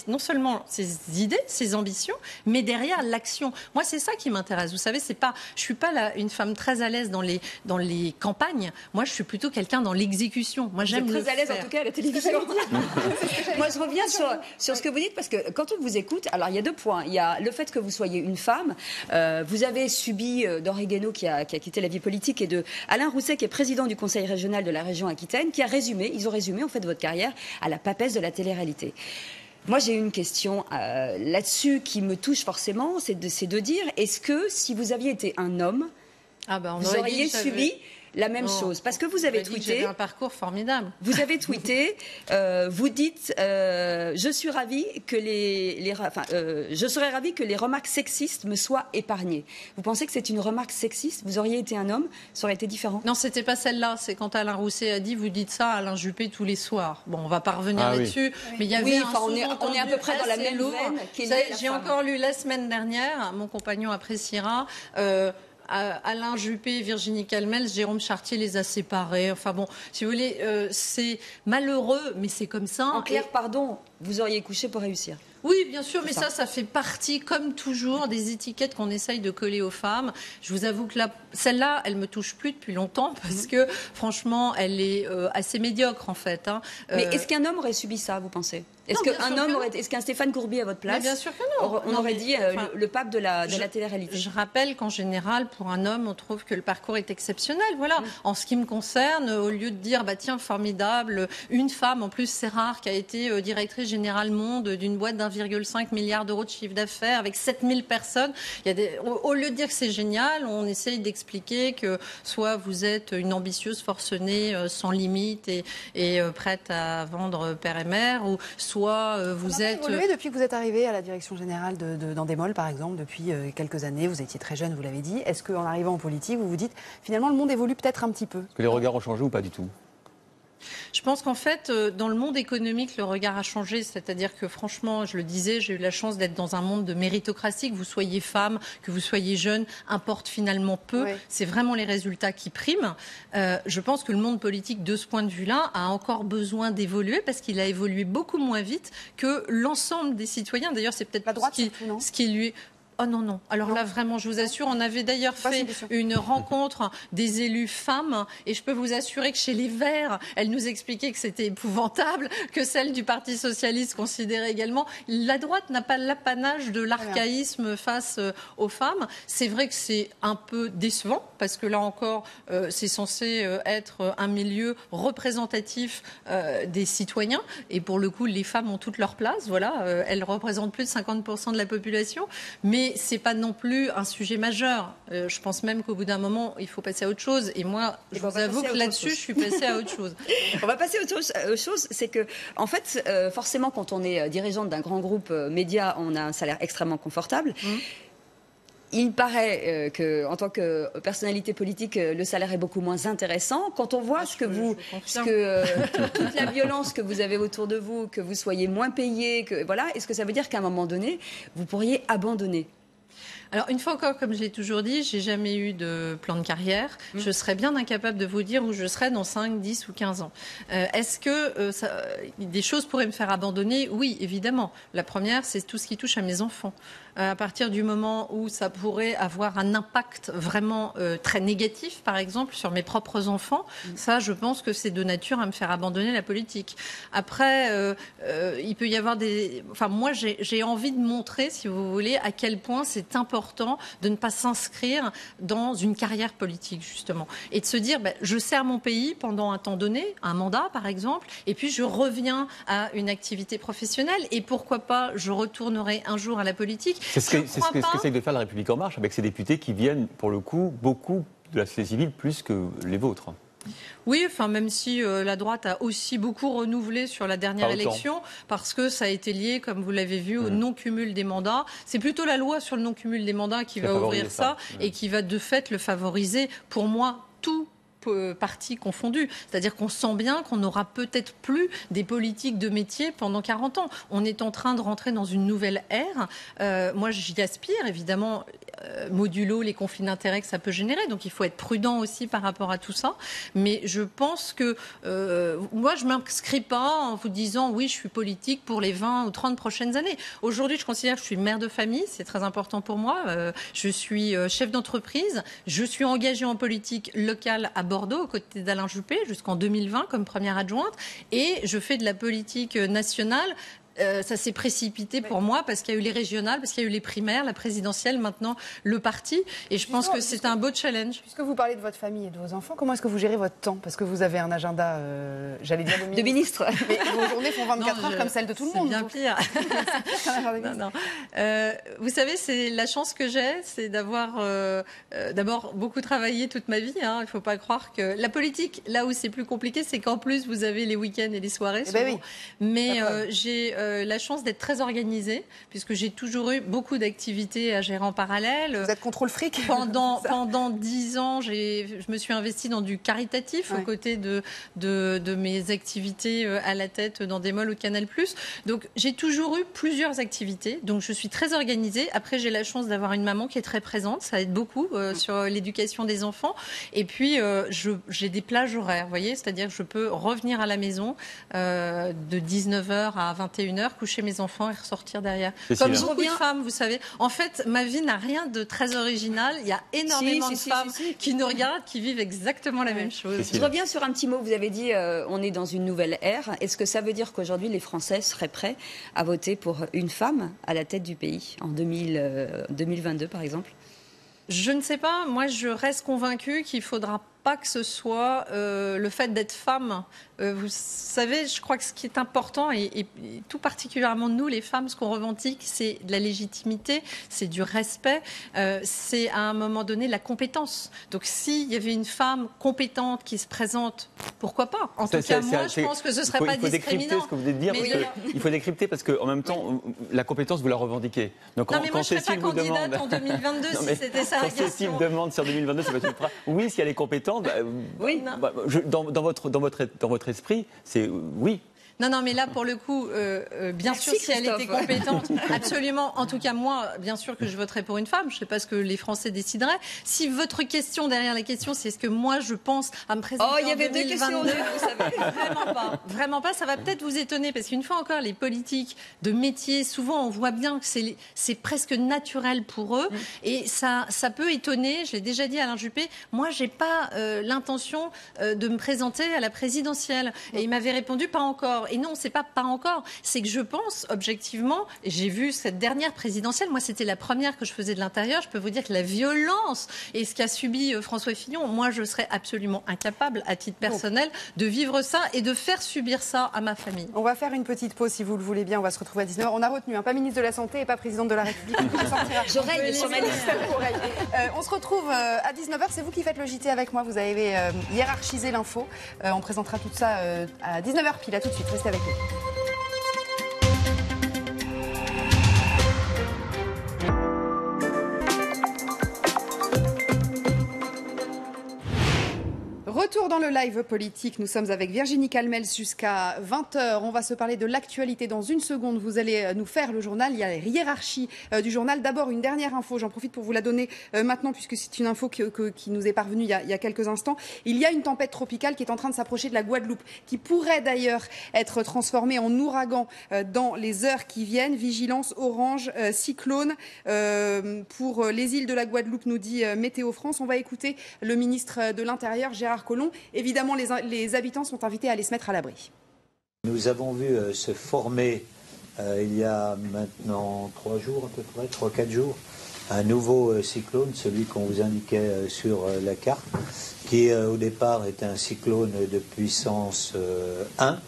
non seulement ses idées, ses ambitions, mais derrière l'action. Moi, c'est ça qui m'intéresse. Vous savez, je suis pas une femme très à l'aise dans les campagnes. Moi, je suis plutôt quelqu'un dans l'exécution. Moi, j'aime très à l'aise en tout cas à la télévision. Moi, je reviens sur ce que vous dites parce que quand on vous écoute, alors il y a 2 points. Il y a le fait que vous soyez une femme. Vous avez subi d'Henri Guénaud qui a quitté la vie politique et de Alain Rousset qui est président du conseil régional de la région Aquitaine, ils ont résumé en fait votre carrière à la papesse de la télé-réalité. Moi, j'ai une question là-dessus qui me touche forcément, c'est de dire, est-ce que si vous aviez été un homme, vous auriez subi la même chose? Parce que vous avez tweeté... J'avais un parcours formidable. Vous avez tweeté, vous dites, je suis ravie que je serais ravie que les remarques sexistes me soient épargnées. Vous pensez que c'est une remarque sexiste? Vous auriez été un homme, ça aurait été différent? Non, c'était pas celle-là. C'est quand Alain Rousset a dit, vous dites ça à Alain Juppé tous les soirs. Bon, on va pas revenir là-dessus, mais il y avait on est à peu près dans la même veine. J'ai encore lu la semaine dernière, mon compagnon appréciera, Alain Juppé, Virginie Calmels, Jérôme Chartier les a séparés. Enfin bon, si vous voulez, c'est malheureux, mais c'est comme ça. En clair, pardon, vous auriez couché pour réussir. Oui, bien sûr, mais ça fait partie, comme toujours, des étiquettes qu'on essaye de coller aux femmes. Je vous avoue que celle-là, elle me touche plus depuis longtemps parce que, franchement, elle est assez médiocre, en fait. Mais est-ce qu'un homme aurait subi ça, vous pensez? Est-ce qu'un Stéphane Courby à votre place, bien sûr que non. On aurait dit le pape de la télé-réalité? Je rappelle qu'en général, pour un homme, on trouve que le parcours est exceptionnel. Voilà. En ce qui me concerne, au lieu de dire, tiens, formidable, une femme, en plus c'est rare, qui a été directrice générale monde d'une boîte d'1,5 milliard d'euros de chiffre d'affaires avec 7000 personnes. Au lieu de dire que c'est génial, on essaye d'expliquer que soit vous êtes une ambitieuse forcenée sans limite et prête à vendre père et mère, ou soit vous êtes... évolué depuis que vous êtes arrivé à la direction générale d'Endemol, par exemple, depuis quelques années. Vous étiez très jeune, vous l'avez dit. Est-ce qu'en arrivant en politique, vous vous dites, finalement, le monde évolue peut-être un petit peu? Est-ce que les regards ont changé ou pas du tout? Je pense qu'en fait, dans le monde économique, le regard a changé. C'est-à-dire que, franchement, je le disais, j'ai eu la chance d'être dans un monde de méritocratie. Que vous soyez femme, que vous soyez jeune, importe finalement peu. Oui. C'est vraiment les résultats qui priment. Je pense que le monde politique, de ce point de vue-là, a encore besoin d'évoluer parce qu'il a évolué beaucoup moins vite que l'ensemble des citoyens. D'ailleurs, c'est peut-être ce qui lui... Oh non, non. Alors là, vraiment, je vous assure, on avait d'ailleurs fait une rencontre des élus femmes et je peux vous assurer que chez les Verts, elles nous expliquaient que c'était épouvantable, que celle du Parti Socialiste considérait également. La droite n'a pas l'apanage de l'archaïsme face aux femmes. C'est vrai que c'est un peu décevant parce que là encore, c'est censé être un milieu représentatif des citoyens et pour le coup, les femmes ont toute leur place. Voilà, elles représentent plus de 50% de la population, mais c'est pas non plus un sujet majeur. Je pense même qu'au bout d'un moment, il faut passer à autre chose. Et moi, je vous avoue que là-dessus, je suis passée à autre chose. On va passer à autre chose. C'est que, en fait, forcément, quand on est dirigeante d'un grand groupe média, on a un salaire extrêmement confortable. Il paraît qu'en tant que personnalité politique, le salaire est beaucoup moins intéressant. Quand on voit toute la violence que vous avez autour de vous, que vous soyez moins payé, est-ce que ça veut dire qu'à un moment donné, vous pourriez abandonner ? Alors, une fois encore, comme je l'ai toujours dit, j'ai jamais eu de plan de carrière. Je serais bien incapable de vous dire où je serais dans 5, 10 ou 15 ans. Est-ce que des choses pourraient me faire abandonner ? Oui, évidemment. La première, c'est tout ce qui touche à mes enfants. À partir du moment où ça pourrait avoir un impact vraiment très négatif, par exemple, sur mes propres enfants, ça, je pense que c'est de nature à me faire abandonner la politique. Après, il peut y avoir des... Enfin, moi, j'ai envie de montrer, si vous voulez, à quel point c'est important de ne pas s'inscrire dans une carrière politique, justement. Et de se dire, je sers mon pays pendant un temps donné, un mandat, par exemple, et puis je reviens à une activité professionnelle. Et pourquoi pas, je retournerai un jour à la politique. C'est ce qu'essaye de faire la République En Marche avec ses députés qui viennent, pour le coup, beaucoup de la société civile, plus que les vôtres. Oui, enfin, même si la droite a aussi beaucoup renouvelé sur la dernière élection, parce que ça a été lié, comme vous l'avez vu, au non-cumul des mandats. C'est plutôt la loi sur le non-cumul des mandats qui va ouvrir ça et qui va de fait le favoriser. Pour moi, tout partis confondus. C'est-à-dire qu'on sent bien qu'on n'aura peut-être plus des politiques de métier pendant 40 ans. On est en train de rentrer dans une nouvelle ère. Moi, j'y aspire, évidemment. modulo les conflits d'intérêts que ça peut générer. Donc il faut être prudent aussi par rapport à tout ça. Mais je pense que moi, je ne m'inscris pas en vous disant oui, je suis politique pour les 20 ou 30 prochaines années. Aujourd'hui, je considère que je suis mère de famille, c'est très important pour moi. Je suis chef d'entreprise, je suis engagée en politique locale à Bordeaux aux côtés d'Alain Juppé jusqu'en 2020 comme première adjointe et je fais de la politique nationale. Ça s'est précipité pour moi parce qu'il y a eu les régionales, parce qu'il y a eu les primaires, la présidentielle, maintenant le parti. Et je pense que c'est un beau challenge. Puisque vous parlez de votre famille et de vos enfants, comment est-ce que vous gérez votre temps? Parce que vous avez un agenda, j'allais dire de ministre. Mais vos journées font 24 heures comme celle de tout le monde. C'est bien pire. Non. Vous savez, c'est la chance que j'ai, c'est d'avoir d'abord beaucoup travaillé toute ma vie. Il ne faut pas croire que la politique, là où c'est plus compliqué, c'est qu'en plus vous avez les week-ends et les soirées. Oui. Mais j'ai la chance d'être très organisée, puisque j'ai toujours eu beaucoup d'activités à gérer en parallèle. Vous êtes contrôle fric? Pendant 10 ans, je me suis investie dans du caritatif, aux côtés de mes activités à la tête dans des malls ou de Canal+. Donc j'ai toujours eu plusieurs activités, donc je suis très organisée. Après, j'ai la chance d'avoir une maman qui est très présente, ça aide beaucoup sur l'éducation des enfants. Et puis, j'ai des plages horaires, vous voyez, c'est-à-dire que je peux revenir à la maison de 19h à 21h, coucher mes enfants et ressortir derrière. Comme beaucoup de femmes, vous savez. En fait, ma vie n'a rien de très original. Il y a énormément de femmes qui nous regardent, qui vivent exactement la même chose. Je reviens sur un petit mot. Vous avez dit on est dans une nouvelle ère. Est-ce que ça veut dire qu'aujourd'hui, les Français seraient prêts à voter pour une femme à la tête du pays en 2022, par exemple? Je ne sais pas. Moi, je reste convaincue qu'il faudra pas que ce soit le fait d'être femme. Vous savez, je crois que ce qui est important, et tout particulièrement nous, les femmes, ce qu'on revendique, c'est de la légitimité, c'est du respect, c'est à un moment donné la compétence. Donc s'il y avait une femme compétente qui se présente, pourquoi pas? En tout cas, moi, je pense que ce ne serait pas discriminant. Il faut décrypter ce que vous venez de dire, il faut décrypter parce qu'en même temps, la compétence, vous la revendiquez. Donc, non, mais moi, je ne serais pas candidate en 2022 si c'était ça la question. Quand Cécile demande sur 2022, c'est pas une phrase. Oui, si elle est compétente, dans votre esprit, c'est oui. Non, mais là, pour le coup, bien sûr, si elle était compétente, absolument. En tout cas, moi, bien sûr que je voterais pour une femme. Je ne sais pas ce que les Français décideraient. Si votre question, derrière la question, c'est ce que moi, je pense à me présenter en 2022. Oh, il y avait 2 questions, vous savez. Vraiment pas. Ça va peut-être vous étonner, parce qu'une fois encore, les politiques de métier, souvent, on voit bien que c'est presque naturel pour eux. Et ça peut étonner. Je l'ai déjà dit à Alain Juppé. Moi, j'ai pas l'intention de me présenter à la présidentielle. Et il m'avait répondu, pas encore. Et non, c'est pas encore. C'est que je pense, objectivement, et j'ai vu cette dernière présidentielle, moi c'était la première que je faisais de l'intérieur, je peux vous dire que la violence et ce qu'a subi François Fillon, moi je serais absolument incapable, à titre personnel, de vivre ça et de faire subir ça à ma famille. On va faire une petite pause si vous le voulez bien, on va se retrouver à 19h. On a retenu, pas ministre de la Santé et pas présidente de la République. J'aurais sur ma liste. On se retrouve à 19h, c'est vous qui faites le JT avec moi, vous avez hiérarchisé l'info. On présentera tout ça à 19h pile, à tout de suite. Restez avec nous. Retour dans le live politique, nous sommes avec Virginie Calmels jusqu'à 20h. On va se parler de l'actualité dans une seconde. Vous allez nous faire le journal, il y a la hiérarchie du journal. D'abord, une dernière info, j'en profite pour vous la donner maintenant puisque c'est une info qui nous est parvenue il y a quelques instants. Il y a une tempête tropicale qui est en train de s'approcher de la Guadeloupe, qui pourrait d'ailleurs être transformée en ouragan dans les heures qui viennent. Vigilance orange, cyclone pour les îles de la Guadeloupe, nous dit Météo France. On va écouter le ministre de l'Intérieur, Gérard Collomb. Évidemment, les habitants sont invités à aller se mettre à l'abri. Nous avons vu se former, il y a maintenant 3 jours à peu près, 3-4 jours, un nouveau cyclone, celui qu'on vous indiquait sur la carte, qui au départ était un cyclone de puissance 1,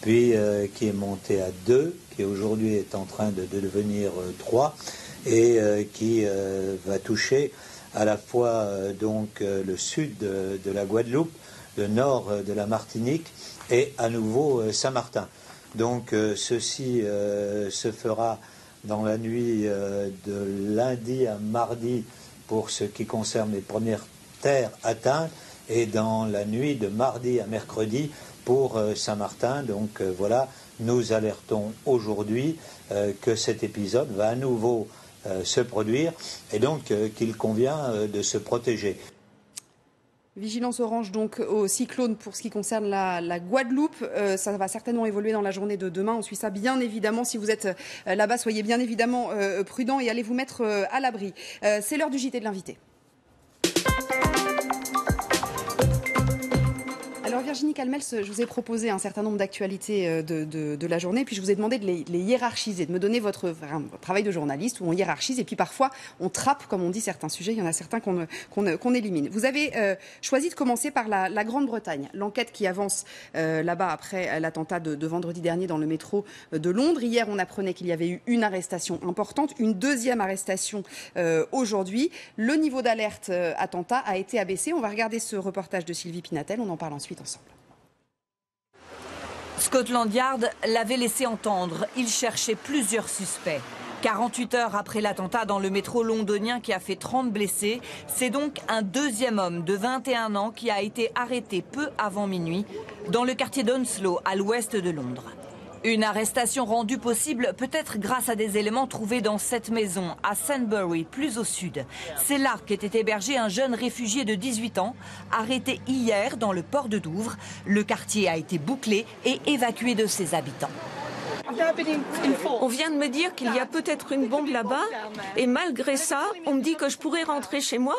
puis qui est monté à 2, qui aujourd'hui est en train de devenir 3, et qui va toucher à la fois donc le sud de la Guadeloupe, le nord de la Martinique et à nouveau Saint-Martin. Donc ceci se fera dans la nuit de lundi à mardi pour ce qui concerne les premières terres atteintes et dans la nuit de mardi à mercredi pour Saint-Martin. Donc voilà, nous alertons aujourd'hui que cet épisode va à nouveau se produire et donc qu'il convient de se protéger. Vigilance orange donc au cyclone pour ce qui concerne la Guadeloupe. Ça va certainement évoluer dans la journée de demain. On suit ça bien évidemment. Si vous êtes là-bas, soyez bien évidemment prudents et allez vous mettre à l'abri. C'est l'heure du JT de l'invité. Alors Virginie Calmels, je vous ai proposé un certain nombre d'actualités de la journée, puis je vous ai demandé de les hiérarchiser, de me donner votre travail de journaliste où on hiérarchise et puis parfois on trappe, comme on dit, certains sujets. Il y en a certains qu'on élimine. Vous avez choisi de commencer par la Grande-Bretagne, l'enquête qui avance là-bas après l'attentat de vendredi dernier dans le métro de Londres. Hier, on apprenait qu'il y avait eu une arrestation importante, une deuxième arrestation aujourd'hui. Le niveau d'alerte attentat a été abaissé. On va regarder ce reportage de Sylvie Pinatel. On en parle ensuite ensemble. Scotland Yard l'avait laissé entendre. Il cherchait plusieurs suspects. 48 heures après l'attentat dans le métro londonien qui a fait 30 blessés, c'est donc un deuxième homme de 21 ans qui a été arrêté peu avant minuit dans le quartier d'Hounslow, à l'ouest de Londres. Une arrestation rendue possible peut-être grâce à des éléments trouvés dans cette maison à Sandbury, plus au sud. C'est là qu'était hébergé un jeune réfugié de 18 ans, arrêté hier dans le port de Douvres. Le quartier a été bouclé et évacué de ses habitants. On vient de me dire qu'il y a peut-être une bombe là-bas et malgré ça, on me dit que je pourrais rentrer chez moi.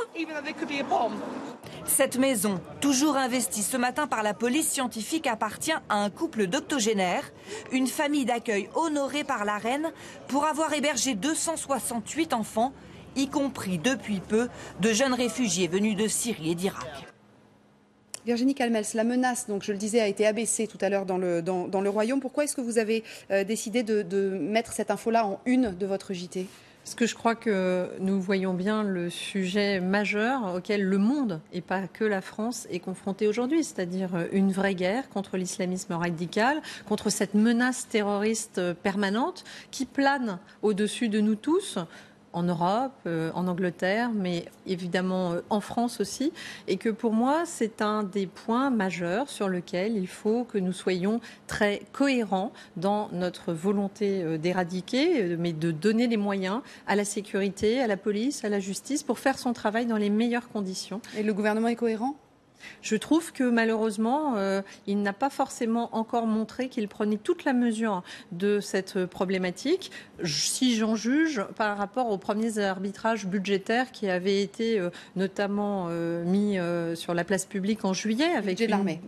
Cette maison, toujours investie ce matin par la police scientifique, appartient à un couple d'octogénaires, une famille d'accueil honorée par la reine pour avoir hébergé 268 enfants, y compris depuis peu de jeunes réfugiés venus de Syrie et d'Irak. Virginie Calmels, la menace, donc je le disais, a été abaissée tout à l'heure dans le Royaume. Pourquoi est-ce que vous avez décidé de mettre cette info-là en une de votre JT ? Parce que je crois que nous voyons bien le sujet majeur auquel le monde, et pas que la France, est confronté aujourd'hui, c'est-à-dire une vraie guerre contre l'islamisme radical, contre cette menace terroriste permanente qui plane au-dessus de nous tous, en Europe, en Angleterre, mais évidemment en France aussi, et que pour moi, c'est un des points majeurs sur lequel il faut que nous soyons très cohérents dans notre volonté d'éradiquer, mais de donner les moyens à la sécurité, à la police, à la justice, pour faire son travail dans les meilleures conditions. Et le gouvernement est cohérent ? Je trouve que malheureusement, il n'a pas forcément encore montré qu'il prenait toute la mesure de cette problématique, si j'en juge par rapport aux premiers arbitrages budgétaires qui avaient été notamment mis sur la place publique en juillet, avec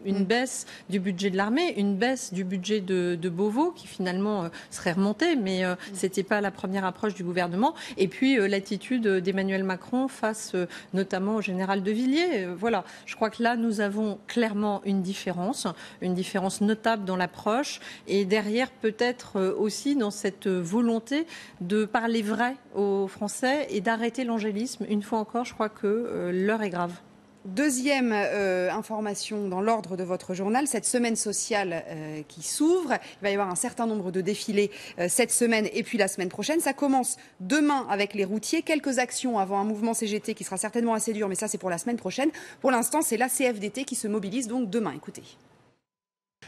une baisse du budget de l'armée, une baisse du budget de Beauvau, qui finalement serait remonté, mais ce n'était pas la première approche du gouvernement, et puis l'attitude d'Emmanuel Macron face notamment au général de Villiers. Voilà, je crois que là, nous avons clairement une différence notable dans l'approche et derrière peut-être aussi dans cette volonté de parler vrai aux Français et d'arrêter l'angélisme. Une fois encore, je crois que l'heure est grave. Deuxième information dans l'ordre de votre journal, cette semaine sociale qui s'ouvre. Il va y avoir un certain nombre de défilés cette semaine et puis la semaine prochaine. Ça commence demain avec les routiers. Quelques actions avant un mouvement CGT qui sera certainement assez dur, mais ça c'est pour la semaine prochaine. Pour l'instant, c'est la CFDT qui se mobilise donc demain. Écoutez.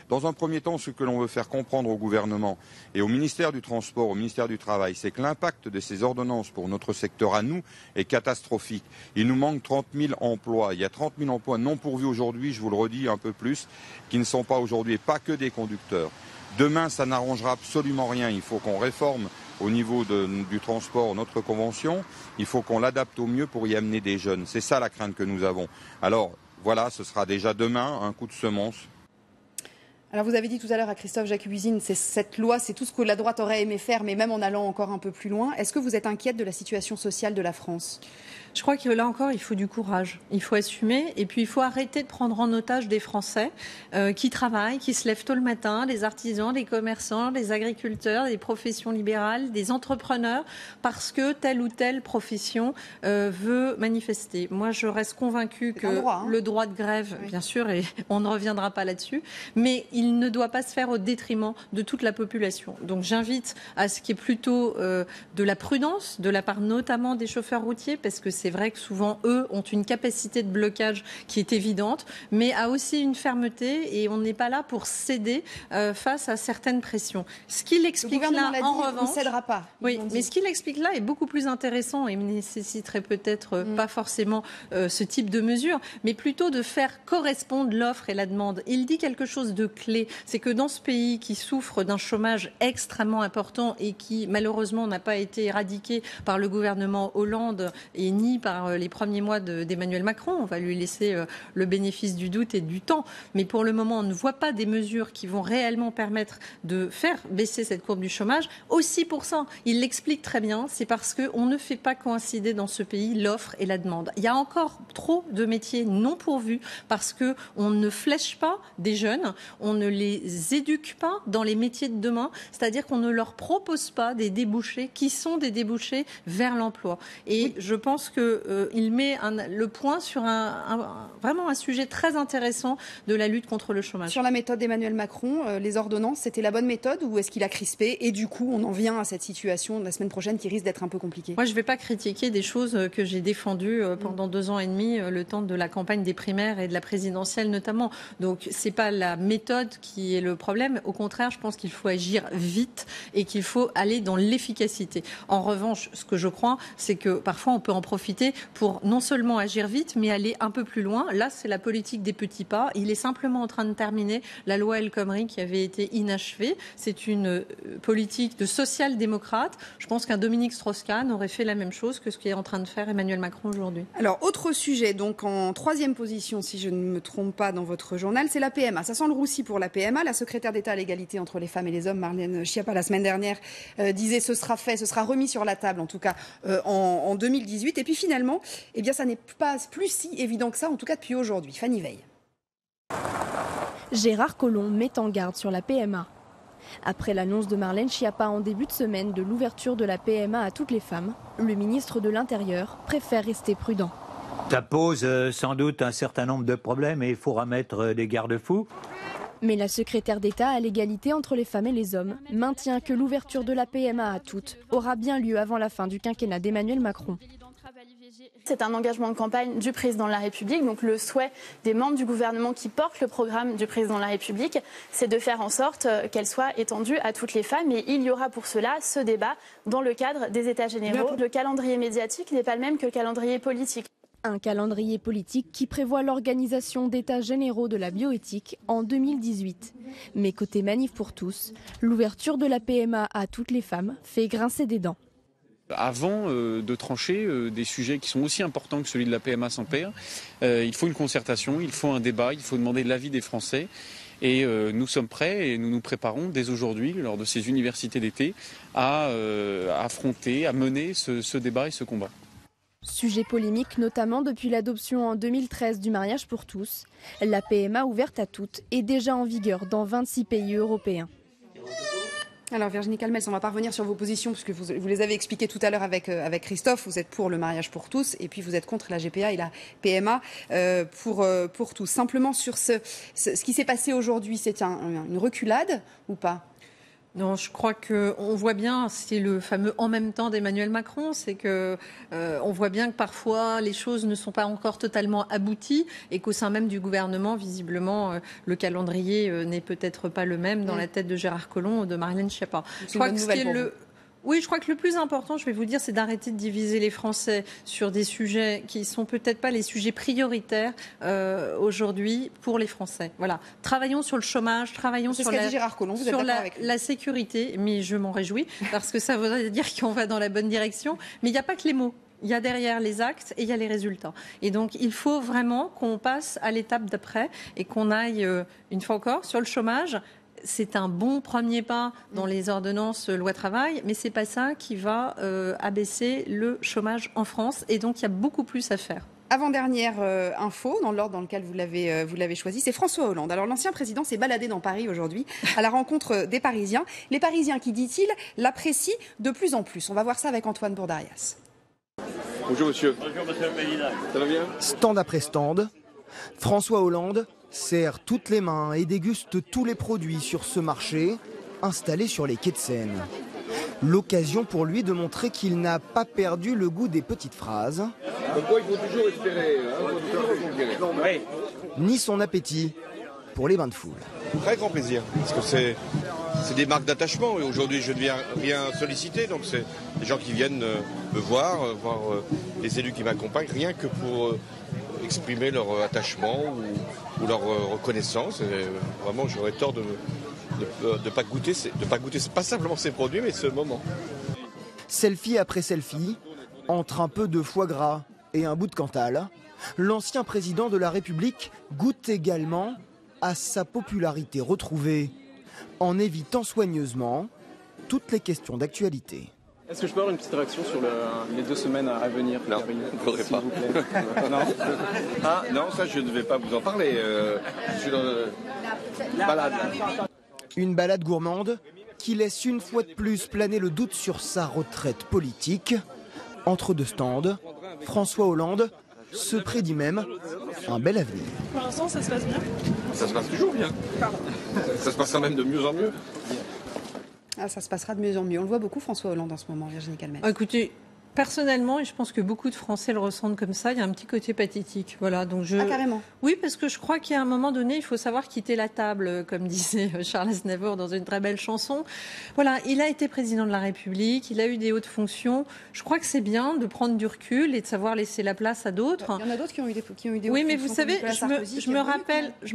Dans un premier temps, ce que l'on veut faire comprendre au gouvernement et au ministère du Transport, au ministère du Travail, c'est que l'impact de ces ordonnances pour notre secteur à nous est catastrophique. Il nous manque 30 000 emplois. Il y a 30 000 emplois non pourvus aujourd'hui, je vous le redis un peu plus, qui ne sont pas aujourd'hui, et pas que des conducteurs. Demain, ça n'arrangera absolument rien. Il faut qu'on réforme au niveau du transport notre convention. Il faut qu'on l'adapte au mieux pour y amener des jeunes. C'est ça la crainte que nous avons. Alors voilà, ce sera déjà demain un coup de semonce. Alors vous avez dit tout à l'heure à Christophe Jacquemusine, cette loi, c'est tout ce que la droite aurait aimé faire, mais même en allant encore un peu plus loin. Est-ce que vous êtes inquiète de la situation sociale de la France ? Je crois que là encore, il faut du courage. Il faut assumer et puis il faut arrêter de prendre en otage des Français qui travaillent, qui se lèvent tôt le matin, des artisans, des commerçants, des agriculteurs, des professions libérales, des entrepreneurs, parce que telle ou telle profession veut manifester. Moi, je reste convaincue que le droit de grève, bien sûr, et on ne reviendra pas là-dessus, mais il il ne doit pas se faire au détriment de toute la population. Donc j'invite à ce qu'il y ait plutôt de la prudence de la part notamment des chauffeurs routiers, parce que c'est vrai que souvent eux ont une capacité de blocage qui est évidente, mais a aussi une fermeté, et on n'est pas là pour céder face à certaines pressions. Ce qu'il explique là, en revanche, on ne cédera pas. Oui, mais ce qu'il explique là est beaucoup plus intéressant et nécessiterait peut-être pas forcément ce type de mesure, mais plutôt de faire correspondre l'offre et la demande. Il dit quelque chose de clé, c'est que dans ce pays qui souffre d'un chômage extrêmement important et qui malheureusement n'a pas été éradiqué par le gouvernement Hollande et ni par les premiers mois d'Emmanuel Macron, on va lui laisser le bénéfice du doute et du temps, mais pour le moment on ne voit pas des mesures qui vont réellement permettre de faire baisser cette courbe du chômage. Aussi pour ça, il l'explique très bien, c'est parce qu'on ne fait pas coïncider dans ce pays l'offre et la demande. Il y a encore trop de métiers non pourvus parce qu'on ne flèche pas des jeunes, on ne les éduque pas dans les métiers de demain, c'est-à-dire qu'on ne leur propose pas des débouchés qui sont des débouchés vers l'emploi. Et je pense qu'il met le point sur vraiment un sujet très intéressant de la lutte contre le chômage. Sur la méthode d'Emmanuel Macron, les ordonnances, c'était la bonne méthode ou est-ce qu'il a crispé et du coup on en vient à cette situation de la semaine prochaine qui risque d'être un peu compliquée? Moi je ne vais pas critiquer des choses que j'ai défendues pendant 2 ans et demi, le temps de la campagne des primaires et de la présidentielle notamment. Donc c'est pas la méthode qui est le problème. Au contraire, je pense qu'il faut agir vite et qu'il faut aller dans l'efficacité. En revanche, ce que je crois, c'est que parfois on peut en profiter pour non seulement agir vite, mais aller un peu plus loin. Là, c'est la politique des petits pas. Il est simplement en train de terminer la loi El Khomri qui avait été inachevée. C'est une politique de social-démocrate. Je pense qu'un Dominique Strauss-Kahn aurait fait la même chose que ce qu'est en train de faire Emmanuel Macron aujourd'hui. Alors, autre sujet, donc en 3e position, si je ne me trompe pas dans votre journal, c'est la PMA. Ça sent le roussi pour la PMA. La secrétaire d'État à l'égalité entre les femmes et les hommes, Marlène Schiappa, la semaine dernière, disait ce sera fait, ce sera remis sur la table, en tout cas en 2018. Et puis finalement, eh bien, ça n'est pas plus si évident que ça, en tout cas depuis aujourd'hui. Fanny Veil. Gérard Collomb met en garde sur la PMA. Après l'annonce de Marlène Schiappa en début de semaine de l'ouverture de la PMA à toutes les femmes, le ministre de l'Intérieur préfère rester prudent. Ça pose sans doute un certain nombre de problèmes et il faudra mettre des garde-fous. Mais la secrétaire d'État à l'égalité entre les femmes et les hommes maintient que l'ouverture de la PMA à toutes aura bien lieu avant la fin du quinquennat d'Emmanuel Macron. C'est un engagement de campagne du président de la République, donc le souhait des membres du gouvernement qui portent le programme du président de la République, c'est de faire en sorte qu'elle soit étendue à toutes les femmes. Et il y aura pour cela ce débat dans le cadre des États généraux. Le calendrier médiatique n'est pas le même que le calendrier politique. Un calendrier politique qui prévoit l'organisation d'états généraux de la bioéthique en 2018. Mais côté Manif pour tous, l'ouverture de la PMA à toutes les femmes fait grincer des dents. Avant de trancher des sujets qui sont aussi importants que celui de la PMA sans père, il faut une concertation, il faut un débat, il faut demander l'avis des Français. Et nous sommes prêts et nous nous préparons dès aujourd'hui, lors de ces universités d'été, à affronter, à mener ce débat et ce combat. Sujet polémique notamment depuis l'adoption en 2013 du mariage pour tous. La PMA ouverte à toutes est déjà en vigueur dans 26 pays européens. Alors Virginie Calmels, on va pas revenir sur vos positions puisque vous les avez expliquées tout à l'heure avec Christophe. Vous êtes pour le mariage pour tous et puis vous êtes contre la GPA et la PMA pour tous. Simplement sur ce qui s'est passé aujourd'hui, c'est une reculade ou pas ? Non, je crois qu'on voit bien, c'est le fameux « en même temps » d'Emmanuel Macron, c'est que on voit bien que parfois les choses ne sont pas encore totalement abouties et qu'au sein même du gouvernement, visiblement, le calendrier n'est peut-être pas le même dans la tête de Gérard Collomb ou de Marlène Schiappa. Oui, je crois que le plus important, je vais vous dire, c'est d'arrêter de diviser les Français sur des sujets qui sont peut-être pas les sujets prioritaires aujourd'hui pour les Français. Voilà. Travaillons sur le chômage, travaillons sur la sécurité, mais je m'en réjouis parce que ça voudrait dire qu'on va dans la bonne direction. Mais il n'y a pas que les mots. Il y a derrière les actes et il y a les résultats. Et donc, il faut vraiment qu'on passe à l'étape d'après et qu'on aille, une fois encore, sur le chômage. C'est un bon premier pas dans les ordonnances loi travail, mais c'est pas ça qui va abaisser le chômage en France. Et donc, il y a beaucoup plus à faire. Avant-dernière info, dans l'ordre dans lequel vous l'avez choisi, c'est François Hollande. Alors, l'ancien président s'est baladé dans Paris aujourd'hui à la rencontre des Parisiens. Les Parisiens qui, dit-il, l'apprécient de plus en plus. On va voir ça avec Antoine Bourdarias. Bonjour monsieur. Bonjour monsieur le président. Ça va bien ? Stand après stand, François Hollande serre toutes les mains et déguste tous les produits sur ce marché installé sur les quais de Seine. L'occasion pour lui de montrer qu'il n'a pas perdu le goût des petites phrases, il faut toujours espérer, ni son appétit pour les bains de foule. Très grand plaisir, parce que c'est des marques d'attachement. Et aujourd'hui, je ne viens rien solliciter, donc c'est des gens qui viennent me voir les élus qui m'accompagnent, rien que pour exprimer leur attachement ou leur reconnaissance. Et vraiment, j'aurais tort de pas goûter, pas simplement ces produits, mais ce moment. Selfie après selfie, entre un peu de foie gras et un bout de Cantal, l'ancien président de la République goûte également à sa popularité retrouvée, en évitant soigneusement toutes les questions d'actualité. Est-ce que je peux avoir une petite réaction sur les 2 semaines à venir? Non, je ne voudrais pas. Non. Ah non, ça je ne vais pas vous en parler. Je suis dans la balade. Une balade gourmande qui laisse une fois de plus planer le doute sur sa retraite politique. Entre deux stands, François Hollande se prédit même un bel avenir. Pour l'instant, ça se passe bien? Ça se passe toujours bien. Ça se passera même de mieux en mieux. Ah, ça se passera de mieux en mieux. On le voit beaucoup, François Hollande, en ce moment, Virginie Calmels. Écoutez, personnellement, et je pense que beaucoup de Français le ressentent comme ça, il y a un petit côté pathétique. Voilà, donc Ah, carrément. Oui, parce que je crois qu'à un moment donné, il faut savoir quitter la table, comme disait Charles Aznavour dans une très belle chanson. Voilà, il a été président de la République, il a eu des hautes fonctions. Je crois que c'est bien de prendre du recul et de savoir laisser la place à d'autres. Il y en a d'autres qui ont eu des hautes fonctions. Oui, mais vous savez, je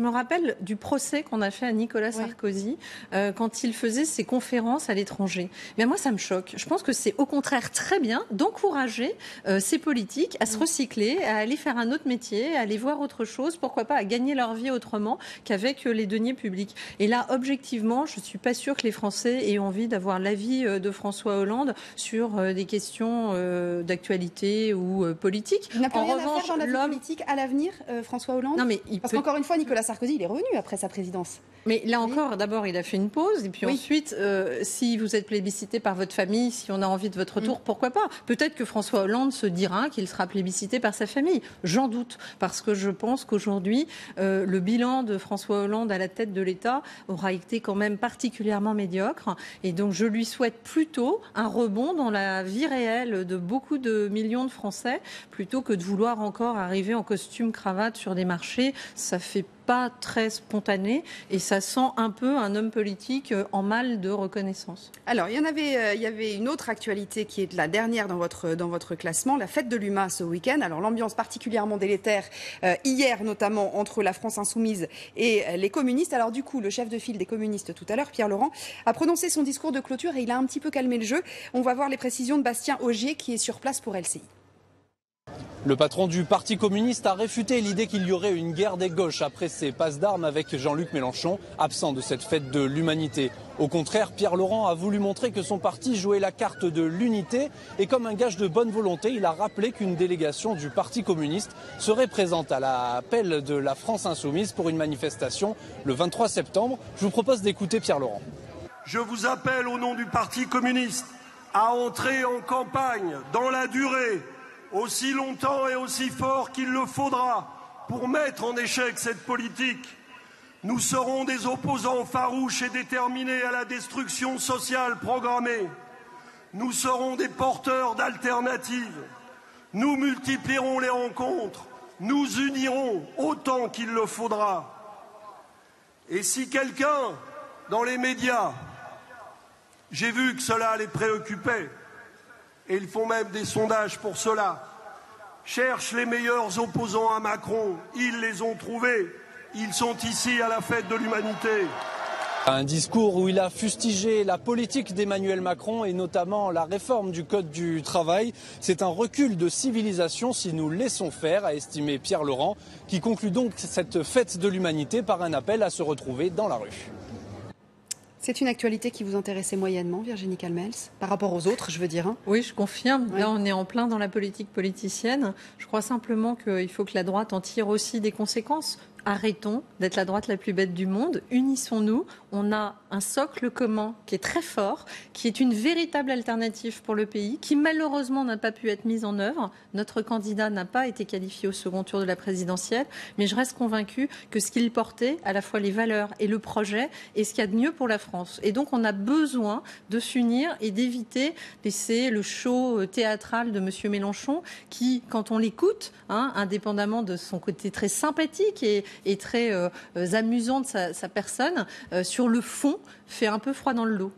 me rappelle du procès qu'on a fait à Nicolas Sarkozy quand il faisait ses conférences à l'étranger. Mais moi, ça me choque. Je pense que c'est au contraire très bien d'encourager ces politiques à se recycler, à aller faire un autre métier, à aller voir autre chose, pourquoi pas à gagner leur vie autrement qu'avec les deniers publics. Et là, objectivement, je ne suis pas sûre que les Français aient envie d'avoir l'avis de François Hollande sur des questions d'actualité ou politique. Il n'a plus rien à faire dans la vie politique à l'avenir, François Hollande. Non, mais parce qu'encore une fois, Nicolas Sarkozy, il est revenu après sa présidence. Mais là encore, d'abord, il a fait une pause. Et puis ensuite, si vous êtes plébiscité par votre famille, si on a envie de votre retour, pourquoi pas? Peut-être que François Hollande se dira qu'il sera plébiscité par sa famille. J'en doute, parce que je pense qu'aujourd'hui, le bilan de François Hollande à la tête de l'État aura été quand même particulièrement médiocre. Et donc, je lui souhaite plutôt un rebond dans la vie réelle de beaucoup de millions de Français, plutôt que de vouloir encore arriver en costume cravate sur des marchés. Ça fait pas très spontané et ça sent un peu un homme politique en mal de reconnaissance. Alors, il y avait une autre actualité qui est la dernière dans votre classement, la fête de l'UMA ce week-end. Alors, l'ambiance particulièrement délétère hier, notamment entre la France insoumise et les communistes. Alors, du coup, le chef de file des communistes tout à l'heure, Pierre Laurent, a prononcé son discours de clôture et il a un petit peu calmé le jeu. On va voir les précisions de Bastien Ogier qui est sur place pour LCI. Le patron du Parti communiste a réfuté l'idée qu'il y aurait une guerre des gauches après ses passes d'armes avec Jean-Luc Mélenchon, absent de cette fête de l'humanité. Au contraire, Pierre Laurent a voulu montrer que son parti jouait la carte de l'unité et comme un gage de bonne volonté, il a rappelé qu'une délégation du Parti communiste serait présente à l'appel de la France insoumise pour une manifestation le 23 septembre. Je vous propose d'écouter Pierre Laurent. Je vous appelle au nom du Parti communiste à entrer en campagne dans la durée, aussi longtemps et aussi fort qu'il le faudra pour mettre en échec cette politique. Nous serons des opposants farouches et déterminés à la destruction sociale programmée. Nous serons des porteurs d'alternatives. Nous multiplierons les rencontres. Nous unirons autant qu'il le faudra. Et si quelqu'un, dans les médias, j'ai vu que cela les préoccupait, et ils font même des sondages pour cela, cherchent les meilleurs opposants à Macron. Ils les ont trouvés. Ils sont ici à la fête de l'humanité. Un discours où il a fustigé la politique d'Emmanuel Macron et notamment la réforme du Code du travail. C'est un recul de civilisation si nous laissons faire, a estimé Pierre Laurent, qui conclut donc cette fête de l'humanité par un appel à se retrouver dans la rue. C'est une actualité qui vous intéressait moyennement, Virginie Calmels, par rapport aux autres, je veux dire. Oui, je confirme. Là, on est en plein dans la politique politicienne. Je crois simplement qu'il faut que la droite en tire aussi des conséquences. Arrêtons d'être la droite la plus bête du monde, unissons-nous. On a un socle commun qui est très fort, qui est une véritable alternative pour le pays, qui malheureusement n'a pas pu être mise en œuvre. Notre candidat n'a pas été qualifié au second tour de la présidentielle, mais je reste convaincue que ce qu'il portait, à la fois les valeurs et le projet, est ce qu'il y a de mieux pour la France. Et donc on a besoin de s'unir et d'éviter laisser le show théâtral de M. Mélenchon, qui, quand on l'écoute, indépendamment de son côté très sympathique et très amusant de sa personne, sur le fond, fait un peu froid dans le dos.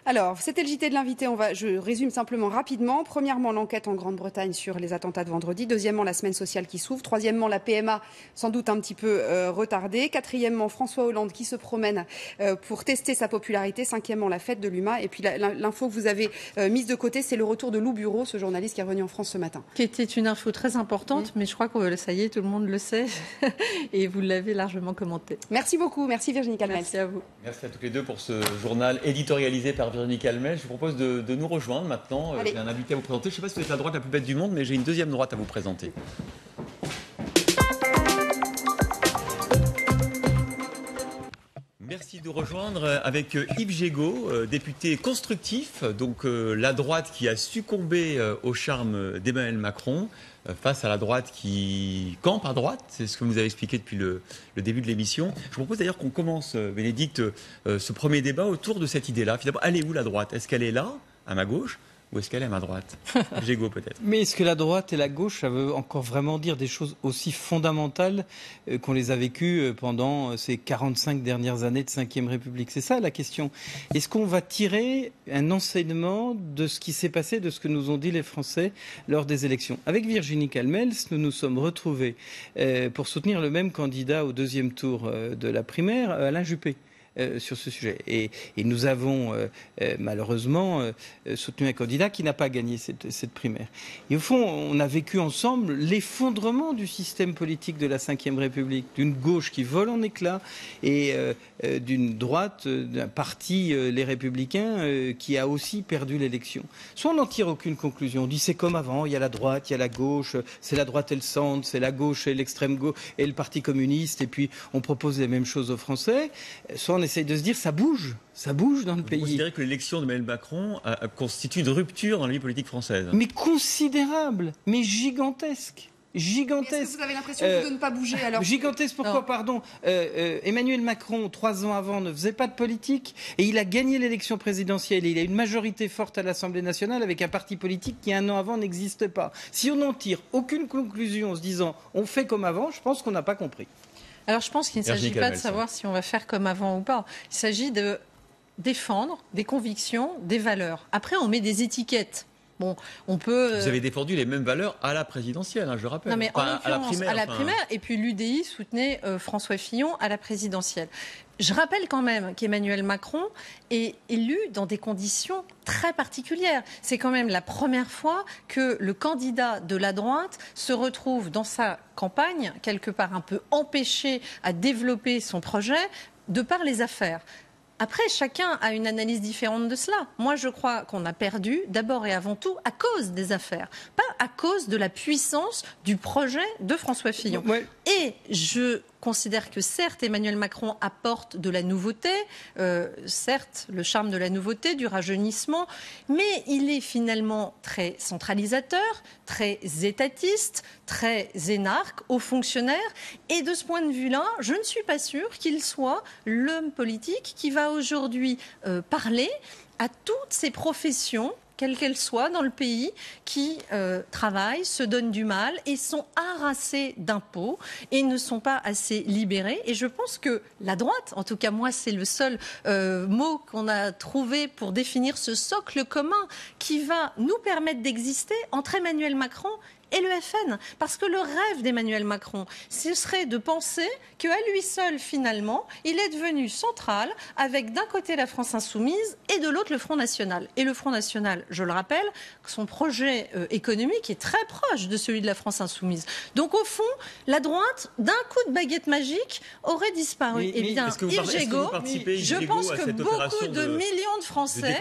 Alors, c'était le JT de l'invité. Je résume simplement rapidement. Premièrement, l'enquête en Grande-Bretagne sur les attentats de vendredi. Deuxièmement, la semaine sociale qui s'ouvre. Troisièmement, la PMA sans doute un petit peu retardée. Quatrièmement, François Hollande qui se promène pour tester sa popularité. Cinquièmement, la fête de l'UMA. Et puis l'info que vous avez mise de côté, c'est le retour de Lou Bureau, ce journaliste qui est revenu en France ce matin. Qui était une info très importante, mais je crois que ça y est, tout le monde le sait. Et vous l'avez largement commenté. Merci beaucoup. Merci Virginie Calmels. Merci à vous. Merci à toutes les deux pour ce journal éditorialisé par Virginie Calmels. Je vous propose de nous rejoindre maintenant. J'ai un invité à vous présenter. Je ne sais pas si vous êtes la droite la plus bête du monde, mais j'ai une deuxième droite à vous présenter. Merci de nous rejoindre avec Yves Jégo, député constructif, donc la droite qui a succombé au charme d'Emmanuel Macron, face à la droite qui campe à droite. C'est ce que vous nous avez expliqué depuis le début de l'émission. Je vous propose d'ailleurs qu'on commence, Bénédicte, ce premier débat autour de cette idée-là. Finalement, elle est où la droite? Est-ce qu'elle est là, à ma gauche, ou est-ce qu'elle est à ma droite? Jégo peut-être. Mais est-ce que la droite et la gauche, ça veut encore vraiment dire des choses aussi fondamentales qu'on les a vécues pendant ces 45 dernières années de 5e République? C'est ça la question. Est-ce qu'on va tirer un enseignement de ce qui s'est passé, de ce que nous ont dit les Français lors des élections? Avec Virginie Calmels, nous nous sommes retrouvés pour soutenir le même candidat au deuxième tour de la primaire, Alain Juppé. Sur ce sujet. Et nous avons malheureusement soutenu un candidat qui n'a pas gagné cette primaire. Et au fond, on a vécu ensemble l'effondrement du système politique de la Ve République, d'une gauche qui vole en éclats et d'une droite, d'un parti, les Républicains, qui a aussi perdu l'élection. Soit on n'en tire aucune conclusion, on dit c'est comme avant, il y a la droite, il y a la gauche, c'est la droite et le centre, c'est la gauche et l'extrême gauche et le Parti communiste, et puis on propose les mêmes choses aux Français. Soit on essaye de se dire ça bouge dans le pays. Vous considérez que l'élection d'Emmanuel Macron constitue une rupture dans la vie politique française? Mais considérable, mais gigantesque. Gigantesque. Est-ce que vous avez l'impression de ne pas bouger alors? Gigantesque, pourquoi? Pardon. Emmanuel Macron, 3 ans avant, ne faisait pas de politique et il a gagné l'élection présidentielle. Il a une majorité forte à l'Assemblée nationale avec un parti politique qui, 1 an avant, n'existe pas. Si on n'en tire aucune conclusion en se disant on fait comme avant, je pense qu'on n'a pas compris. Alors je pense qu'il ne s'agit pas de savoir si on va faire comme avant ou pas. Il s'agit de défendre des convictions, des valeurs. Après, on met des étiquettes. Bon, on peut. Vous avez défendu les mêmes valeurs à la présidentielle, je rappelle. Non, mais en l'occurrence, à la primaire. Et puis l'UDI soutenait François Fillon à la présidentielle. Je rappelle quand même qu'Emmanuel Macron est élu dans des conditions très particulières. C'est quand même la première fois que le candidat de la droite se retrouve dans sa campagne, quelque part un peu empêché à développer son projet de par les affaires. Après, chacun a une analyse différente de cela. Moi, je crois qu'on a perdu d'abord et avant tout à cause des affaires, pas à cause de la puissance du projet de François Fillon. Ouais. Et je considère que certes, Emmanuel Macron apporte de la nouveauté, certes, le charme de la nouveauté, du rajeunissement, mais il est finalement très centralisateur, très étatiste, très énarque, haut fonctionnaire. Et de ce point de vue-là, je ne suis pas sûre qu'il soit l'homme politique qui va aujourd'hui parler à toutes ces professions, quelles qu'elles soient dans le pays, qui travaillent, se donnent du mal et sont harassés d'impôts et ne sont pas assez libérés. Et je pense que la droite, en tout cas moi c'est le seul mot qu'on a trouvé pour définir ce socle commun qui va nous permettre d'exister entre Emmanuel Macron et le FN. Parce que le rêve d'Emmanuel Macron, ce serait de penser qu'à lui seul, finalement, il est devenu central avec d'un côté la France insoumise et de l'autre le Front National. Et le Front National, je le rappelle, son projet économique est très proche de celui de la France insoumise. Donc au fond, la droite, d'un coup de baguette magique, aurait disparu. Eh bien, Yves Jégo, je pense que beaucoup de millions de Français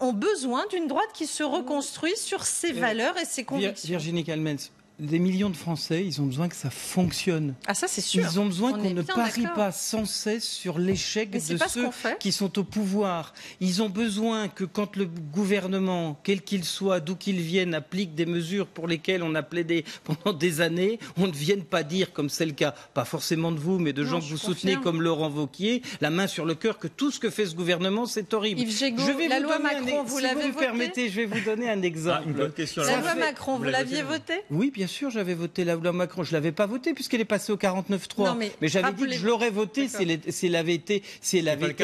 ont besoin d'une droite qui se reconstruit sur ses valeurs et ses convictions. Virginie Calmels, des millions de Français, ils ont besoin que ça fonctionne. Ah ça c'est sûr. Ils ont besoin qu'on ne parie d'accord. pas sans cesse sur l'échec de ceux qui sont au pouvoir. Ils ont besoin que quand le gouvernement, quel qu'il soit, d'où qu'il vienne, applique des mesures pour lesquelles on a plaidé pendant des années, on ne vienne pas dire, comme c'est le cas, pas forcément de vous, mais de gens que vous soutenez comme Laurent Wauquiez, la main sur le cœur, que tout ce que fait ce gouvernement, c'est horrible. Yves Gégaud, la loi Macron, vous l'avez votée ? Si vous me permettez, je vais vous donner un exemple. Une bonne question. La loi Macron, vous l'aviez votée ? Oui, bien sûr, j'avais voté la loi Macron. Je ne l'avais pas votée puisqu'elle est passée au 49.3. Mais j'avais dit que je l'aurais votée si elle avait été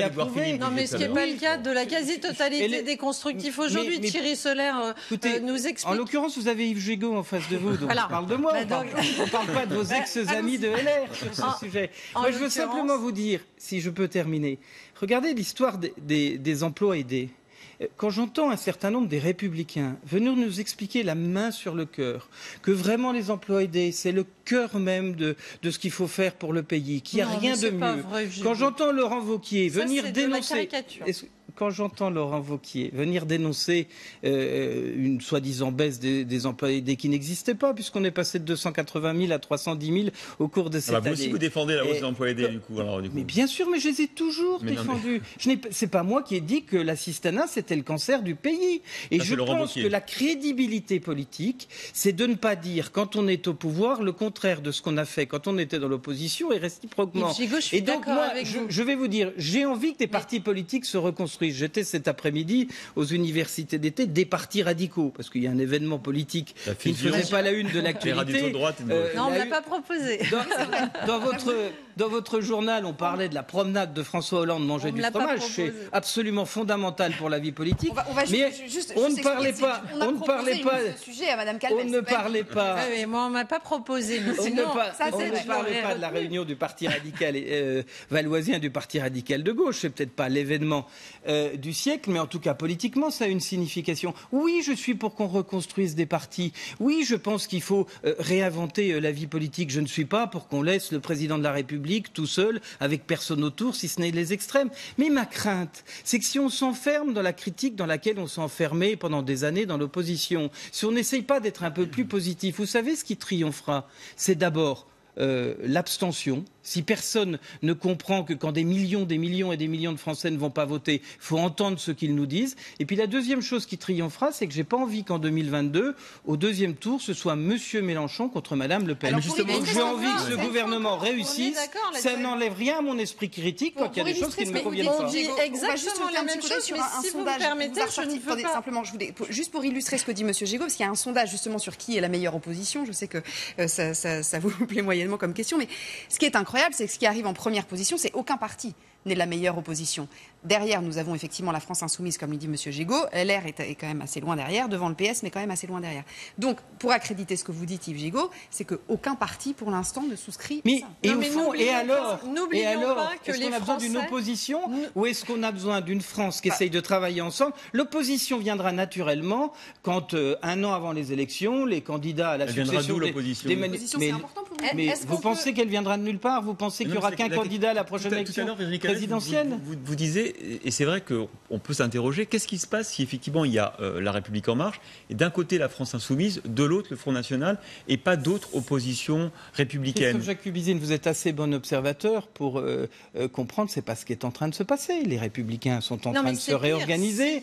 approuvée. Non, mais ce qui n'est pas le cas de la quasi-totalité des constructifs aujourd'hui. Thierry Solaire nous explique. En l'occurrence, vous avez Yves Gégaud en face de vous, donc on parle de moi. On ne parle pas de vos ex-amis de LR sur ce sujet. Moi, je veux simplement vous dire, si je peux terminer, regardez l'histoire des emplois aidés. Quand j'entends un certain nombre des Républicains venir nous expliquer la main sur le cœur, que vraiment les emplois aidés, c'est le cœur même de ce qu'il faut faire pour le pays, qu'il n'y a rien de mieux. Quand j'entends Laurent Wauquiez venir dénoncer... Quand j'entends Laurent Wauquiez venir dénoncer une soi-disant baisse des emplois aidés qui n'existait pas, puisqu'on est passé de 280 000 à 310 000 au cours de cette année. Vous aussi, vous défendez la hausse des emplois aidés, du coup. Mais bien sûr, mais je les ai toujours défendus. C'est pas moi qui ai dit que l'assistanat, c'était le cancer du pays. Et je pense que la crédibilité politique, c'est de ne pas dire, quand on est au pouvoir, le contraire de ce qu'on a fait quand on était dans l'opposition et réciproquement. Et donc, moi, je vais vous dire, j'ai envie que des partis politiques se reconstruisent. J'étais cet après-midi aux universités d'été des partis radicaux, parce qu'il y a un événement politique qui ne faisait pas la une de l'actualité. Non, on ne l'a pas proposé. Dans votre journal, on parlait de la promenade de François Hollande manger du fromage. C'est absolument fondamental pour la vie politique. On ne parlait pas. On ne parlait pas. On ne parlait pas. Mais moi, on ne m'a pas proposé. On ne parlait pas de la réunion du parti radical valoisien, du parti radical de gauche. C'est peut-être pas l'événement du siècle, mais en tout cas politiquement, ça a une signification. Oui, je suis pour qu'on reconstruise des partis. Oui, je pense qu'il faut réinventer la vie politique. Je ne suis pas pour qu'on laisse le président de la République tout seul, avec personne autour, si ce n'est les extrêmes. Mais ma crainte, c'est que si on s'enferme dans la critique dans laquelle on s'est enfermé pendant des années dans l'opposition, si on n'essaye pas d'être un peu plus positif, vous savez ce qui triomphera, c'est d'abord l'abstention. Si personne ne comprend que quand des millions et des millions de Français ne vont pas voter, il faut entendre ce qu'ils nous disent. Et puis la deuxième chose qui triomphera, c'est que j'ai pas envie qu'en 2022, au deuxième tour, ce soit Monsieur Mélenchon contre Madame Le Pen. J'ai envie que ce gouvernement réussisse. Ça n'enlève rien à mon esprit critique quand il y a des choses qui ne me conviennent pas. On dit exactement la même chose, mais si vous me permettez, je ne veux pas. Simplement, juste pour illustrer ce que dit Monsieur Gégaud, parce qu'il y a un sondage justement sur qui est la meilleure opposition. Je sais que ça vous plaît moyennement comme question, mais ce qui est incroyable, c'est que ce qui arrive en première position, c'est aucun parti n'est la meilleure opposition. Derrière, nous avons effectivement la France insoumise, comme le dit M. Gégaud. LR est quand même assez loin derrière, devant le PS, mais quand même assez loin derrière. Donc, pour accréditer ce que vous dites, Yves Gégaud, c'est qu'aucun parti, pour l'instant, ne souscrit ça. Alors, est-ce qu'on a besoin d'une opposition ou est-ce qu'on a besoin d'une France qui essaye de travailler ensemble ? L'opposition viendra naturellement quand, un an avant les élections, les candidats à la succession c'est important pour vous. Mais vous pensez qu'elle viendra de nulle part ? Vous pensez qu'il n'y aura qu'un candidat à la prochaine élection présidentielle ? Vous disiez, et c'est vrai qu'on peut s'interroger, qu'est-ce qui se passe si effectivement il y a la République En Marche, et d'un côté la France Insoumise, de l'autre le Front National, et pas d'autres oppositions républicaines ? Christophe Jacubizine, vous êtes assez bon observateur pour comprendre que ce n'est pas ce qui est en train de se passer. Les Républicains sont en train de se réorganiser.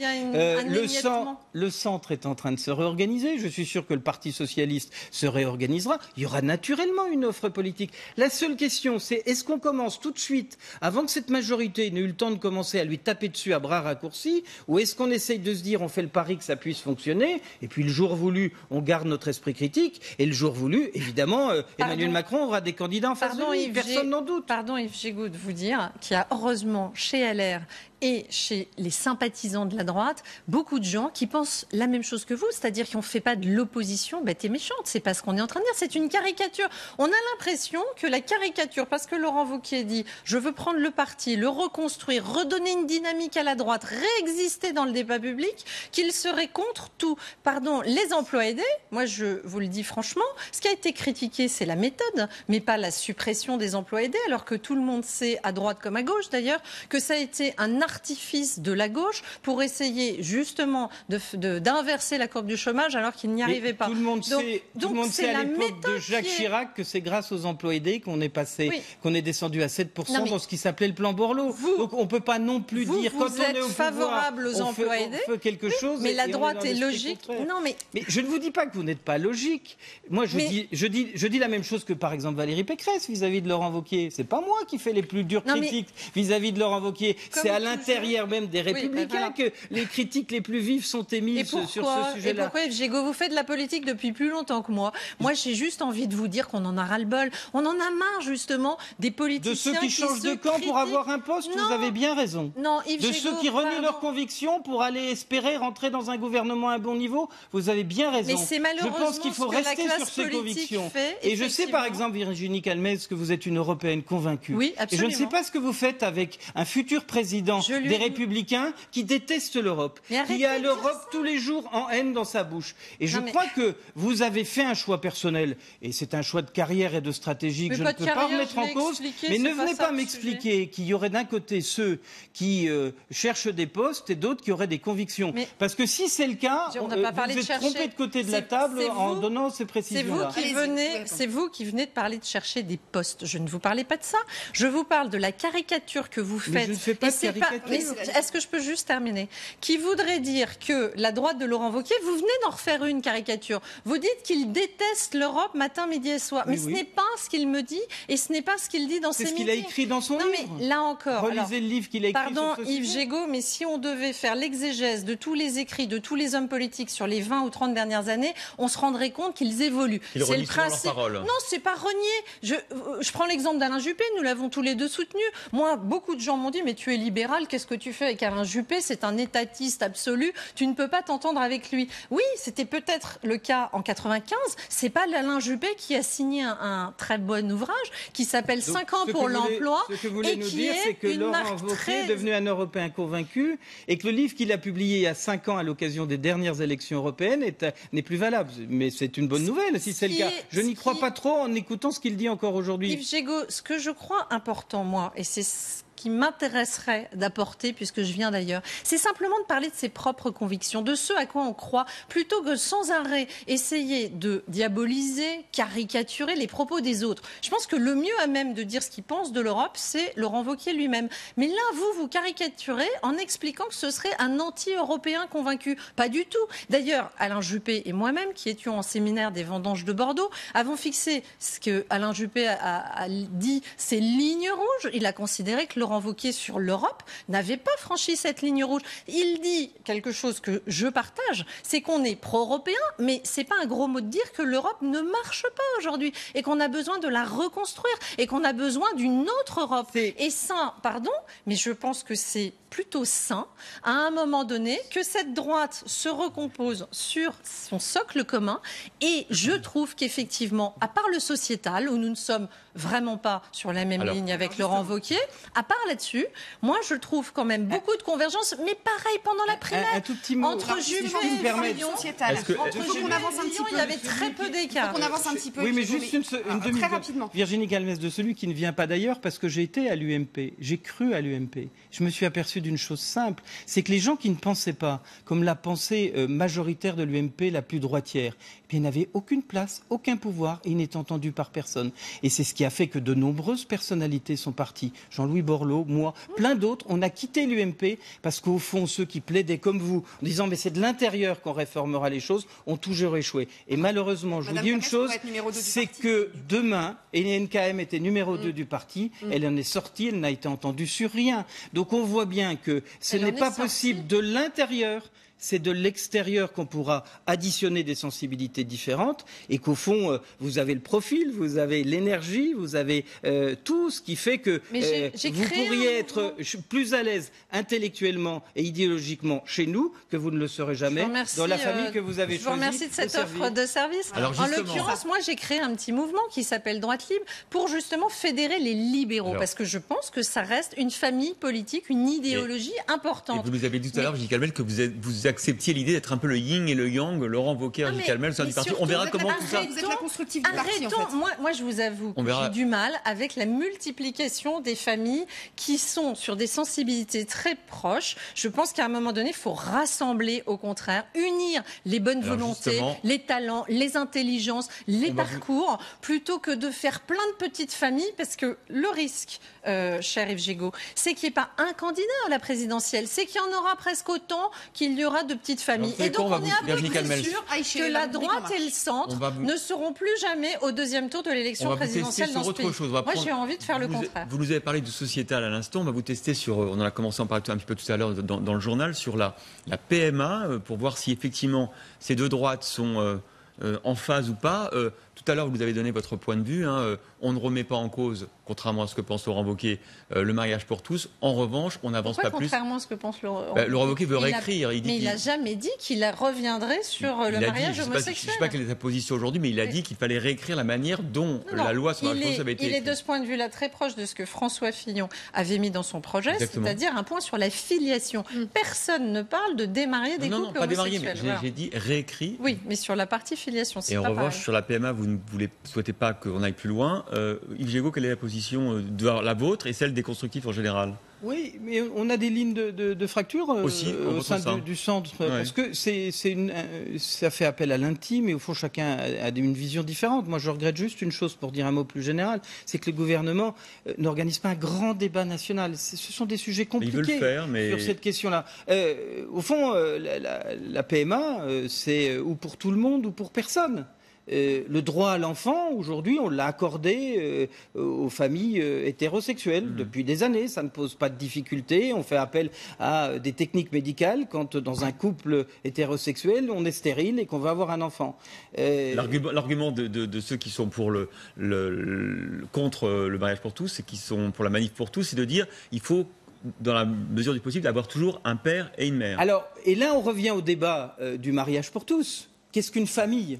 Le centre est en train de se réorganiser. Je suis sûr que le Parti Socialiste se réorganisera. Il y aura naturellement une offre politique. La seule question, c'est est-ce qu'on commence tout de suite, avant que cette majorité n'ait eu le temps de commencer à lui taper dessus à bras raccourcis, ou est-ce qu'on essaye de se dire on fait le pari que ça puisse fonctionner, et puis le jour voulu, on garde notre esprit critique, et le jour voulu, évidemment, Emmanuel Macron aura des candidats en face de lui, personne n'en doute. Pardon Yves Gégaud de vous dire qu'il y a heureusement chez LR et chez les sympathisants de la droite, beaucoup de gens qui pensent la même chose que vous, c'est-à-dire qu'on ne fait pas de l'opposition, t'es méchante, c'est pas ce qu'on est en train de dire, c'est une caricature. On a l'impression que la caricature, parce que Laurent Wauquiez dit « je veux prendre le parti, le reconstruire, redonner une dynamique à la droite, réexister dans le débat public », qu'il serait contre tout. Pardon, les emplois aidés, moi je vous le dis franchement, ce qui a été critiqué, c'est la méthode, mais pas la suppression des emplois aidés, alors que tout le monde sait, à droite comme à gauche d'ailleurs, que ça a été un artifices de la gauche pour essayer justement d'inverser la courbe du chômage alors qu'il n'y arrivait pas. Tout le monde sait à l'époque de Jacques Chirac que c'est grâce aux emplois aidés qu'on est descendu à 7% dans ce qui s'appelait le plan Borloo. Donc on ne peut pas non plus dire quand on est au favorable pouvoir, aux emplois aidés, on fait quelque chose. Mais la droite est logique. Non, mais je ne vous dis pas que vous n'êtes pas logique. Moi, je dis la même chose que par exemple Valérie Pécresse vis-à-vis de Laurent Wauquiez. C'est pas moi qui fais les plus dures critiques vis-à-vis de Laurent Wauquiez. C'est à l'intérieur même des Républicains que les critiques les plus vives sont émises sur ce sujet-là. Et pourquoi, Yves Gégaud, vous faites de la politique depuis plus longtemps que moi. Moi, j'ai juste envie de vous dire qu'on en a ras-le-bol. On en a marre, justement, des politiciens de ceux qui changent de camp pour avoir un poste. Vous avez bien raison. Non, Yves de Gégaud, ceux qui renient leurs convictions pour aller espérer rentrer dans un gouvernement à un bon niveau. Vous avez bien raison. Mais c'est malheureusement je pense qu'il faut rester sur ces convictions. Et je sais, par exemple, Virginie Calmels, que vous êtes une Européenne convaincue. Oui, absolument. Et je ne sais pas ce que vous faites avec un futur président des Républicains qui déteste l'Europe, qui a l'Europe tous les jours en haine dans sa bouche. Et je crois que vous avez fait un choix personnel, et c'est un choix de carrière et de stratégie que je ne peux pas remettre en cause, mais ne venez pas m'expliquer qu'il y aurait d'un côté ceux qui cherchent des postes et d'autres qui auraient des convictions. Parce que si c'est le cas, vous êtes trompé de côté de la table en donnant ces précisions-là. C'est vous qui venez de parler de chercher des postes. Je ne vous parlais pas de ça. Je vous parle de la caricature que vous faites. Mais je ne fais pas de caricature. Est-ce que je peux juste terminer? Qui voudrait dire que la droite de Laurent Wauquiez, vous venez d'en refaire une caricature. Vous dites qu'il déteste l'Europe matin, midi et soir. Mais ce n'est pas ce qu'il me dit et ce n'est pas ce qu'il dit dans ses meetings. C'est ce qu'il a écrit dans son livre. Mais là encore. Relisez le livre qu'il a écrit Pardon, sur ce Yves sujet. Gégaud, mais si on devait faire l'exégèse de tous les écrits de tous les hommes politiques sur les 20 ou 30 dernières années, on se rendrait compte qu'ils évoluent. C'est le principe. Non, c'est pas renier. Je prends l'exemple d'Alain Juppé, nous l'avons tous les deux soutenu. Moi, beaucoup de gens m'ont dit, mais tu es libéral, qu'est-ce que tu fais avec Alain Juppé? C'est un étatiste absolu, tu ne peux pas t'entendre avec lui. Oui, c'était peut-être le cas en 95. C'est pas Alain Juppé qui a signé un très bon ouvrage qui s'appelle 5 ans pour l'emploi. Ce que vous voulez nous dire, c'est que Laurent Wauquiez est devenu un Européen convaincu et que le livre qu'il a publié il y a 5 ans à l'occasion des dernières élections européennes n'est plus valable. Mais c'est une bonne nouvelle si c'est le cas. Je n'y crois pas trop en écoutant ce qu'il dit encore aujourd'hui. Yves Gégaud, ce que je crois important, moi, et c'est ce qui m'intéresserait d'apporter, puisque je viens d'ailleurs, c'est simplement de parler de ses propres convictions, de ce à quoi on croit, plutôt que sans arrêt essayer de diaboliser, caricaturer les propos des autres. Je pense que le mieux à même de dire ce qu'il pense de l'Europe, c'est Laurent Wauquiez lui-même. Mais là, vous caricaturez en expliquant que ce serait un anti-européen convaincu. Pas du tout. D'ailleurs, Alain Juppé et moi-même, qui étions en séminaire des Vendanges de Bordeaux, avons fixé ce que Alain Juppé a dit, ces lignes rouges. Il a considéré que Laurent Wauquiez sur l'Europe n'avait pas franchi cette ligne rouge. Il dit quelque chose que je partage, c'est qu'on est pro-européen, mais c'est pas un gros mot de dire que l'Europe ne marche pas aujourd'hui et qu'on a besoin de la reconstruire et qu'on a besoin d'une autre Europe. Et ça, pardon, mais je pense que c'est plutôt sain, à un moment donné, que cette droite se recompose sur son socle commun. Et je trouve qu'effectivement, à part le sociétal, où nous ne sommes vraiment pas sur la même ligne avec Laurent Wauquiez, à part là-dessus, moi je trouve quand même beaucoup de convergence, mais pareil pendant la primaire. Un tout petit mot. Entre Juppé et Lyon, il y avait très peu d'écart. On avance un petit peu. Oui, mais juste une demi-seconde. Très rapidement. Virginie Calmels, de celui qui ne vient pas d'ailleurs, parce que j'ai été à l'UMP, j'ai cru à l'UMP. Je me suis aperçu d'une chose simple, c'est que les gens qui ne pensaient pas, comme la pensée majoritaire de l'UMP la plus droitière, eh bien, n'avaient aucune place, aucun pouvoir, et ils n'étaient entendus par personne. Et c'est ce qui a fait que de nombreuses personnalités sont parties. Jean-Louis Borloo, moi, plein d'autres, on a quitté l'UMP parce qu'au fond, ceux qui plaidaient comme vous, en disant mais c'est de l'intérieur qu'on réformera les choses, ont toujours échoué. Et malheureusement, je vous dis une chose, c'est que demain, Hélène NKM était numéro 2 du parti, elle en est sortie, elle n'a été entendue sur rien. Donc on voit bien que ce n'est pas possible de l'intérieur. C'est de l'extérieur qu'on pourra additionner des sensibilités différentes et qu'au fond, vous avez le profil, vous avez l'énergie, vous avez tout ce qui fait que vous pourriez être plus à l'aise intellectuellement et idéologiquement chez nous que vous ne le serez jamais dans la famille que vous avez choisie. Je vous remercie de cette offre de service. En l'occurrence, moi, j'ai créé un petit mouvement qui s'appelle Droite Libre pour justement fédérer les libéraux parce que je pense que ça reste une famille politique, une idéologie importante. Et vous nous avez dit tout à l'heure, Virginie Calmels, que vous acceptiez l'idée d'être un peu le yin et le yang, Laurent Wauquiez, Virginie Calmels au sein du parti. On verra comment tout ça... Vous êtes la constructive du parti, en fait. Moi, je vous avoue que j'ai du mal avec la multiplication des familles qui sont sur des sensibilités très proches. Je pense qu'à un moment donné, il faut rassembler, au contraire, unir les bonnes volontés, les talents, les intelligences, les parcours, plutôt que de faire plein de petites familles, parce que le risque, cher Yves Gégaud, c'est qu'il n'y ait pas un candidat à la présidentielle, c'est qu'il y en aura presque autant qu'il y aura de petites familles. Et donc on est à peu près sûr que la droite et le centre ne seront plus jamais au deuxième tour de l'élection présidentielle dans ce pays. Moi j'ai envie de faire le contraire. Vous nous avez parlé de sociétal à l'instant, on va vous tester sur, on en a commencé à en parler un petit peu tout à l'heure dans le journal, sur la PMA, pour voir si effectivement ces deux droites sont en phase ou pas. Tout à l'heure, vous avez donné votre point de vue. On ne remet pas en cause, contrairement à ce que pense Laurent Wauquiez, le mariage pour tous. En revanche, on n'avance pas plus. Contrairement à ce que pense Laurent Wauquiez veut réécrire. Mais il n'a jamais dit qu'il reviendrait sur le mariage homosexuel. Je ne sais pas quelle est sa position aujourd'hui, mais il a dit qu'il fallait réécrire la manière dont la loi sur le mariage pour tous avait été écrite. Il est de ce point de vue-là très proche de ce que François Fillon avait mis dans son projet, c'est-à-dire un point sur la filiation. Personne ne parle de démarier des couples homosexuels. Non, pas démarier, mais j'ai dit réécrit. Oui, mais sur la partie filiation, c'est pas pareil. Et en revanche, sur la PMA, vous ne souhaitez pas qu'on aille plus loin. Yves Gégaud, quelle est la position de la vôtre et celle des constructifs en général ? Oui, mais on a des lignes de fracture aussi, au sein du centre, parce que ça fait appel à l'intime et au fond chacun a une vision différente. Moi je regrette juste une chose pour dire un mot plus général, c'est que le gouvernement n'organise pas un grand débat national. Ce sont des sujets compliqués sur cette question-là. Au fond, la PMA, c'est ou pour tout le monde ou pour personne. Le droit à l'enfant, aujourd'hui, on l'a accordé aux familles hétérosexuelles depuis des années. Ça ne pose pas de difficulté. On fait appel à des techniques médicales quand, dans un couple hétérosexuel, on est stérile et qu'on va avoir un enfant. L'argument de ceux qui sont contre le mariage pour tous et qui sont pour la manif pour tous, c'est de dire il faut, dans la mesure du possible, avoir toujours un père et une mère. Alors, et là, on revient au débat du mariage pour tous. Qu'est-ce qu'une famille ?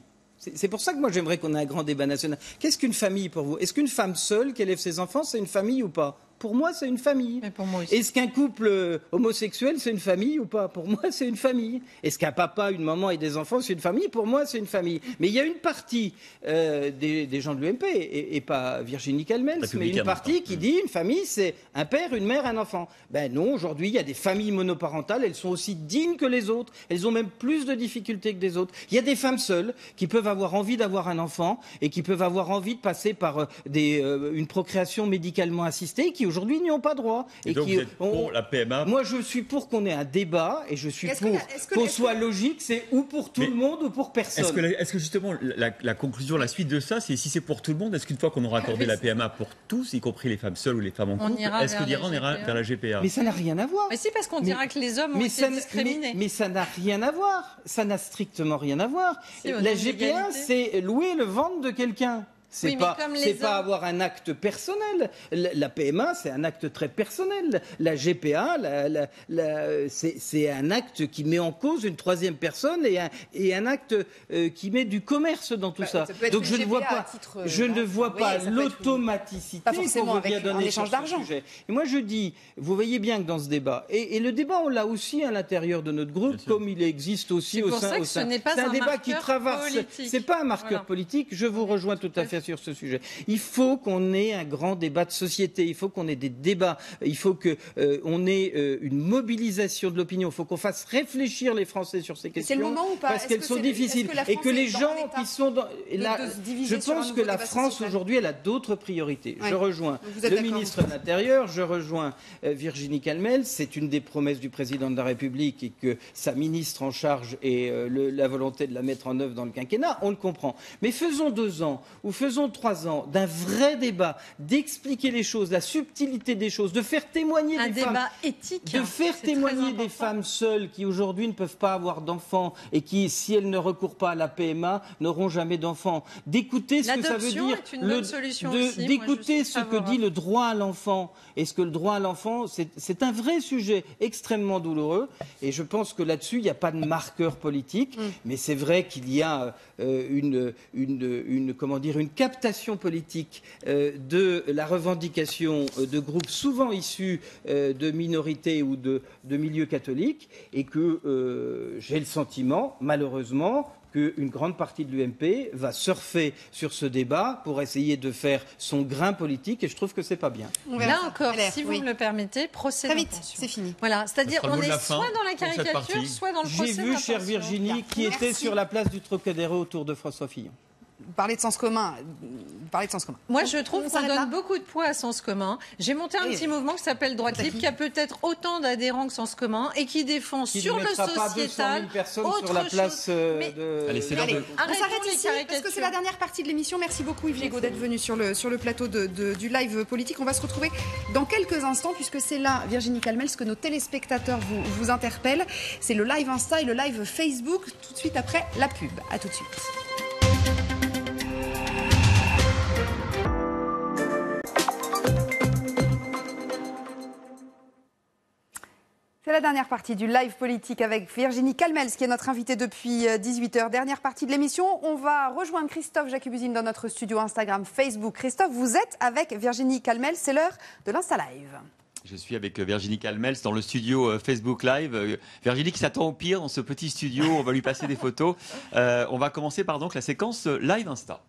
C'est pour ça que moi j'aimerais qu'on ait un grand débat national. Qu'est-ce qu'une famille pour vous ? Est-ce qu'une femme seule qui élève ses enfants, c'est une famille ou pas ? Pour moi, c'est une famille. Mais pour moi aussi. Est-ce qu'un couple homosexuel, c'est une famille ou pas ? Pour moi, c'est une famille. Est-ce qu'un papa, une maman et des enfants, c'est une famille ? Pour moi, c'est une famille. Mais il y a une partie des gens de l'UMP, et pas Virginie Calmels, mais une partie qui dit une famille, c'est un père, une mère, un enfant. Ben non, aujourd'hui, il y a des familles monoparentales, elles sont aussi dignes que les autres. Elles ont même plus de difficultés que des autres. Il y a des femmes seules qui peuvent avoir envie d'avoir un enfant et qui peuvent avoir envie de passer par une procréation médicalement assistée, qui aujourd'hui n'y ont pas droit. Et donc vous êtes pour la PMA ? Moi je suis pour qu'on ait un débat et je suis pour qu'on soit logique, c'est ou pour tout le monde ou pour personne. Est-ce que justement la conclusion, la suite de ça, c'est si c'est pour tout le monde, est-ce qu'une fois qu'on aura accordé la PMA pour tous, y compris les femmes seules ou les femmes en couple, est-ce que l'Iran ira vers la GPA ? Mais ça n'a rien à voir. Mais si, parce qu'on dira que les hommes ont été discriminés. Mais ça n'a rien à voir. Ça n'a strictement rien à voir. La GPA, c'est louer le ventre de quelqu'un. C'est pas avoir un acte personnel. La PMA, c'est un acte très personnel. La GPA, c'est un acte qui met en cause une troisième personne et un acte qui met du commerce dans tout ça. Donc je ne vois pas l'automaticité qu'on veut bien donner sur ce sujet. Et moi je dis, vous voyez bien que dans ce débat, et le débat on l'a aussi à l'intérieur de notre groupe, comme il existe aussi au sein. C'est un débat qui traverse. C'est pas un marqueur politique. Je vous rejoins tout à fait sur ce sujet. Il faut qu'on ait un grand débat de société, il faut qu'on ait des débats, il faut qu'on ait une mobilisation de l'opinion, il faut qu'on fasse réfléchir les Français sur ces questions. C'est le moment ou pas ? Parce qu'elles sont difficiles. Et que les gens qui sont dans... je pense que la France aujourd'hui, elle a d'autres priorités. Je rejoins le ministre de l'Intérieur, je rejoins Virginie Calmels, c'est une des promesses du président de la République et que sa ministre en charge et la volonté de la mettre en œuvre dans le quinquennat, on le comprend. Mais faisons 2 ans ou faisons 3 ans d'un vrai débat, d'expliquer les choses, la subtilité des choses, de faire témoigner des femmes, éthique, de faire témoigner des femmes seules qui aujourd'hui ne peuvent pas avoir d'enfants et qui, si elles ne recourent pas à la PMA, n'auront jamais d'enfants. D'écouter ce que ça veut dire, d'écouter ce que dit le droit à l'enfant. Est-ce que le droit à l'enfant, c'est un vrai sujet extrêmement douloureux et je pense que là-dessus, il n'y a pas de marqueur politique, mais c'est vrai qu'il y a une captation politique de la revendication de groupes souvent issus de minorités ou de milieux catholiques, et que j'ai le sentiment, malheureusement, qu'une grande partie de l'UMP va surfer sur ce débat pour essayer de faire son grain politique, et je trouve que c'est pas bien. Là encore, si vous me le permettez, procès très vite, d'intention. c'est fini. Voilà, c'est-à-dire on est fin soit dans la caricature, soit dans le procès J'ai vu, d'intention. chère Virginie, qui était sur la place du Trocadéro autour de François Fillon. Parler de sens commun. Moi, je trouve qu'on s'arrête là. donne beaucoup de poids à Sens commun. J'ai monté un petit mouvement qui s'appelle Droite Libre, qui a peut-être autant d'adhérents que Sens commun et qui défend sur le mettra pas 200 sociétal 000 personnes autre sur la place chose. de... Allez, c'est l'heure de... On s'arrête ici parce que c'est la dernière partie de l'émission. Merci beaucoup Yves Légaud d'être venu sur le plateau du live politique. On va se retrouver dans quelques instants puisque c'est là, Virginie Calmels, que nos téléspectateurs vous interpellent. C'est le live Insta et le live Facebook tout de suite après la pub. À tout de suite. C'est la dernière partie du live politique avec Virginie Calmels, qui est notre invitée depuis 18h. Dernière partie de l'émission, on va rejoindre Christophe Jacubusine dans notre studio Instagram, Facebook. Christophe, vous êtes avec Virginie Calmels, c'est l'heure de l'Insta Live. Je suis avec Virginie Calmels dans le studio Facebook Live. Virginie qui s'attend au pire dans ce petit studio, on va lui passer des photos. On va commencer par donc la séquence Live Insta.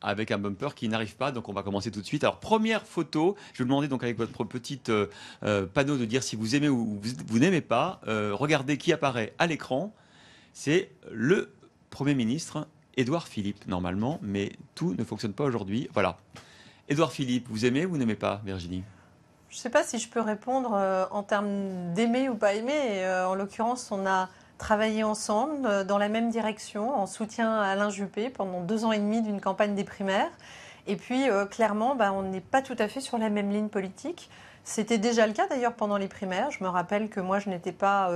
Avec un bumper qui n'arrive pas, donc on va commencer tout de suite. Alors première photo, je vais vous demander donc avec votre petite panneau de dire si vous aimez ou vous n'aimez pas. Regardez qui apparaît à l'écran, c'est le Premier ministre Édouard Philippe normalement, mais tout ne fonctionne pas aujourd'hui. Voilà. Édouard Philippe, vous aimez ou vous n'aimez pas, Virginie ? Je ne sais pas si je peux répondre en termes d'aimer ou pas aimer. En l'occurrence, on a travaillé ensemble dans la même direction, en soutien à Alain Juppé pendant 2 ans et demi d'une campagne des primaires. Et puis, clairement, on n'est pas tout à fait sur la même ligne politique. C'était déjà le cas d'ailleurs pendant les primaires. Je me rappelle que moi, je n'étais pas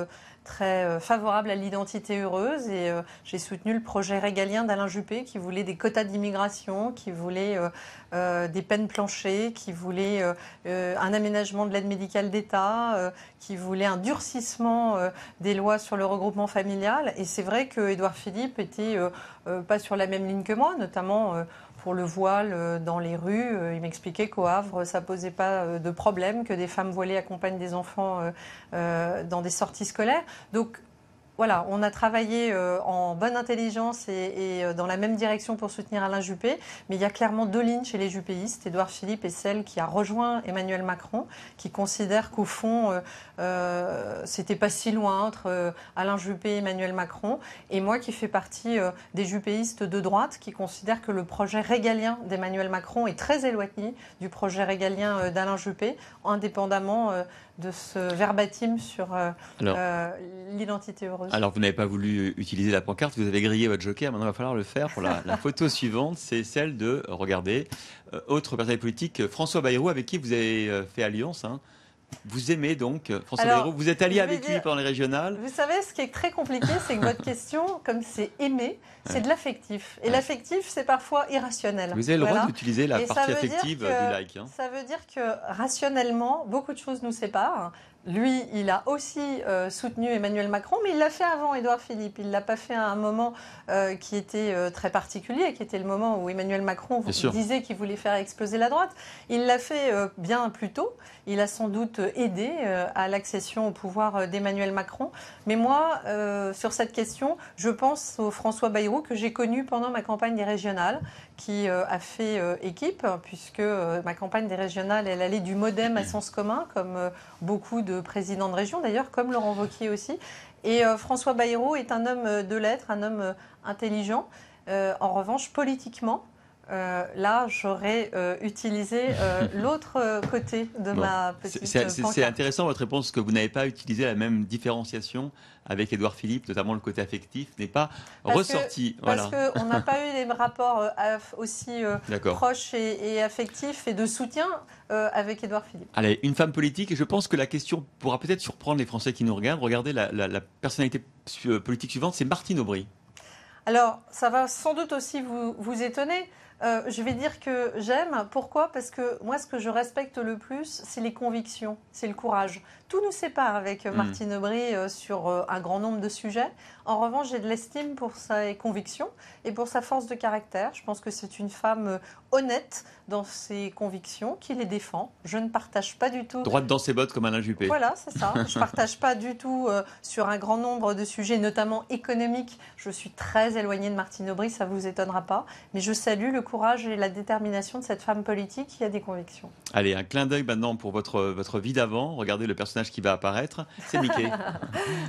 très favorable à l'identité heureuse et j'ai soutenu le projet régalien d'Alain Juppé qui voulait des quotas d'immigration, qui voulait des peines planchées, qui voulait un aménagement de l'aide médicale d'État, qui voulait un durcissement des lois sur le regroupement familial. Et c'est vrai que Édouard Philippe était pas sur la même ligne que moi, notamment pour le voile dans les rues. Il m'expliquait qu'au Havre, ça ne posait pas de problème, que des femmes voilées accompagnent des enfants dans des sorties scolaires. Donc voilà, on a travaillé en bonne intelligence et dans la même direction pour soutenir Alain Juppé, mais il y a clairement 2 lignes chez les juppéistes. Édouard Philippe est celle qui a rejoint Emmanuel Macron, qui considère qu'au fond, c'était pas si loin entre Alain Juppé et Emmanuel Macron, et moi qui fais partie des juppéistes de droite, qui considèrent que le projet régalien d'Emmanuel Macron est très éloigné du projet régalien d'Alain Juppé, indépendamment de ce verbatim sur l'identité heureuse. Alors, vous n'avez pas voulu utiliser la pancarte, vous avez grillé votre joker, maintenant il va falloir le faire pour la photo suivante, c'est celle de, regardez, autre personnalité politique, François Bayrou, avec qui vous avez fait alliance. Hein. Vous aimez donc François Bayrou, vous êtes allié avec lui pendant les régionales. Vous savez, ce qui est très compliqué, c'est que votre question, comme c'est aimer, c'est de l'affectif. Et l'affectif, c'est parfois irrationnel. Vous avez le droit d'utiliser la partie affective du like. Hein. Ça veut dire que rationnellement, beaucoup de choses nous séparent. Lui, il a aussi soutenu Emmanuel Macron, mais il l'a fait avant Édouard Philippe. Il ne l'a pas fait à un moment qui était très particulier, qui était le moment où Emmanuel Macron disait qu'il voulait faire exploser la droite. Il l'a fait bien plus tôt. Il a sans doute aidé à l'accession au pouvoir d'Emmanuel Macron. Mais moi, sur cette question, je pense au François Bayrou que j'ai connu pendant ma campagne des régionales, qui a fait équipe, puisque ma campagne des régionales, elle allait du MoDem à Sens commun, comme beaucoup de présidents de région, d'ailleurs, comme Laurent Wauquiez aussi. Et François Bayrou est un homme de lettres, un homme intelligent. En revanche, politiquement, là, j'aurais utilisé l'autre côté de ma petite pancarte. C'est intéressant votre réponse, que vous n'avez pas utilisé la même différenciation avec Édouard Philippe, notamment le côté affectif n'est pas ressorti. Parce qu'on n'a pas eu des rapports aussi proches et affectifs et de soutien avec Édouard Philippe. Allez, une femme politique, et je pense que la question pourra peut-être surprendre les Français qui nous regardent. Regardez la personnalité politique suivante, c'est Martine Aubry. Alors, ça va sans doute aussi vous étonner. Je vais dire que j'aime. Pourquoi ? Parce que moi, ce que je respecte le plus, c'est les convictions, c'est le courage. Tout nous sépare avec Martine Aubry sur un grand nombre de sujets. En revanche, j'ai de l'estime pour ses convictions et pour sa force de caractère. Je pense que c'est une femme honnête dans ses convictions, qui les défend. Je ne partage pas du tout... Droite dans ses bottes comme Alain Juppé. Voilà, c'est ça. Je ne partage pas du tout sur un grand nombre de sujets, notamment économiques. Je suis très éloignée de Martine Aubry, ça ne vous étonnera pas. Mais je salue le courage et la détermination de cette femme politique qui a des convictions. Allez, un clin d'œil maintenant pour votre vie d'avant. Regardez le personnage qui va apparaître. C'est Mickey.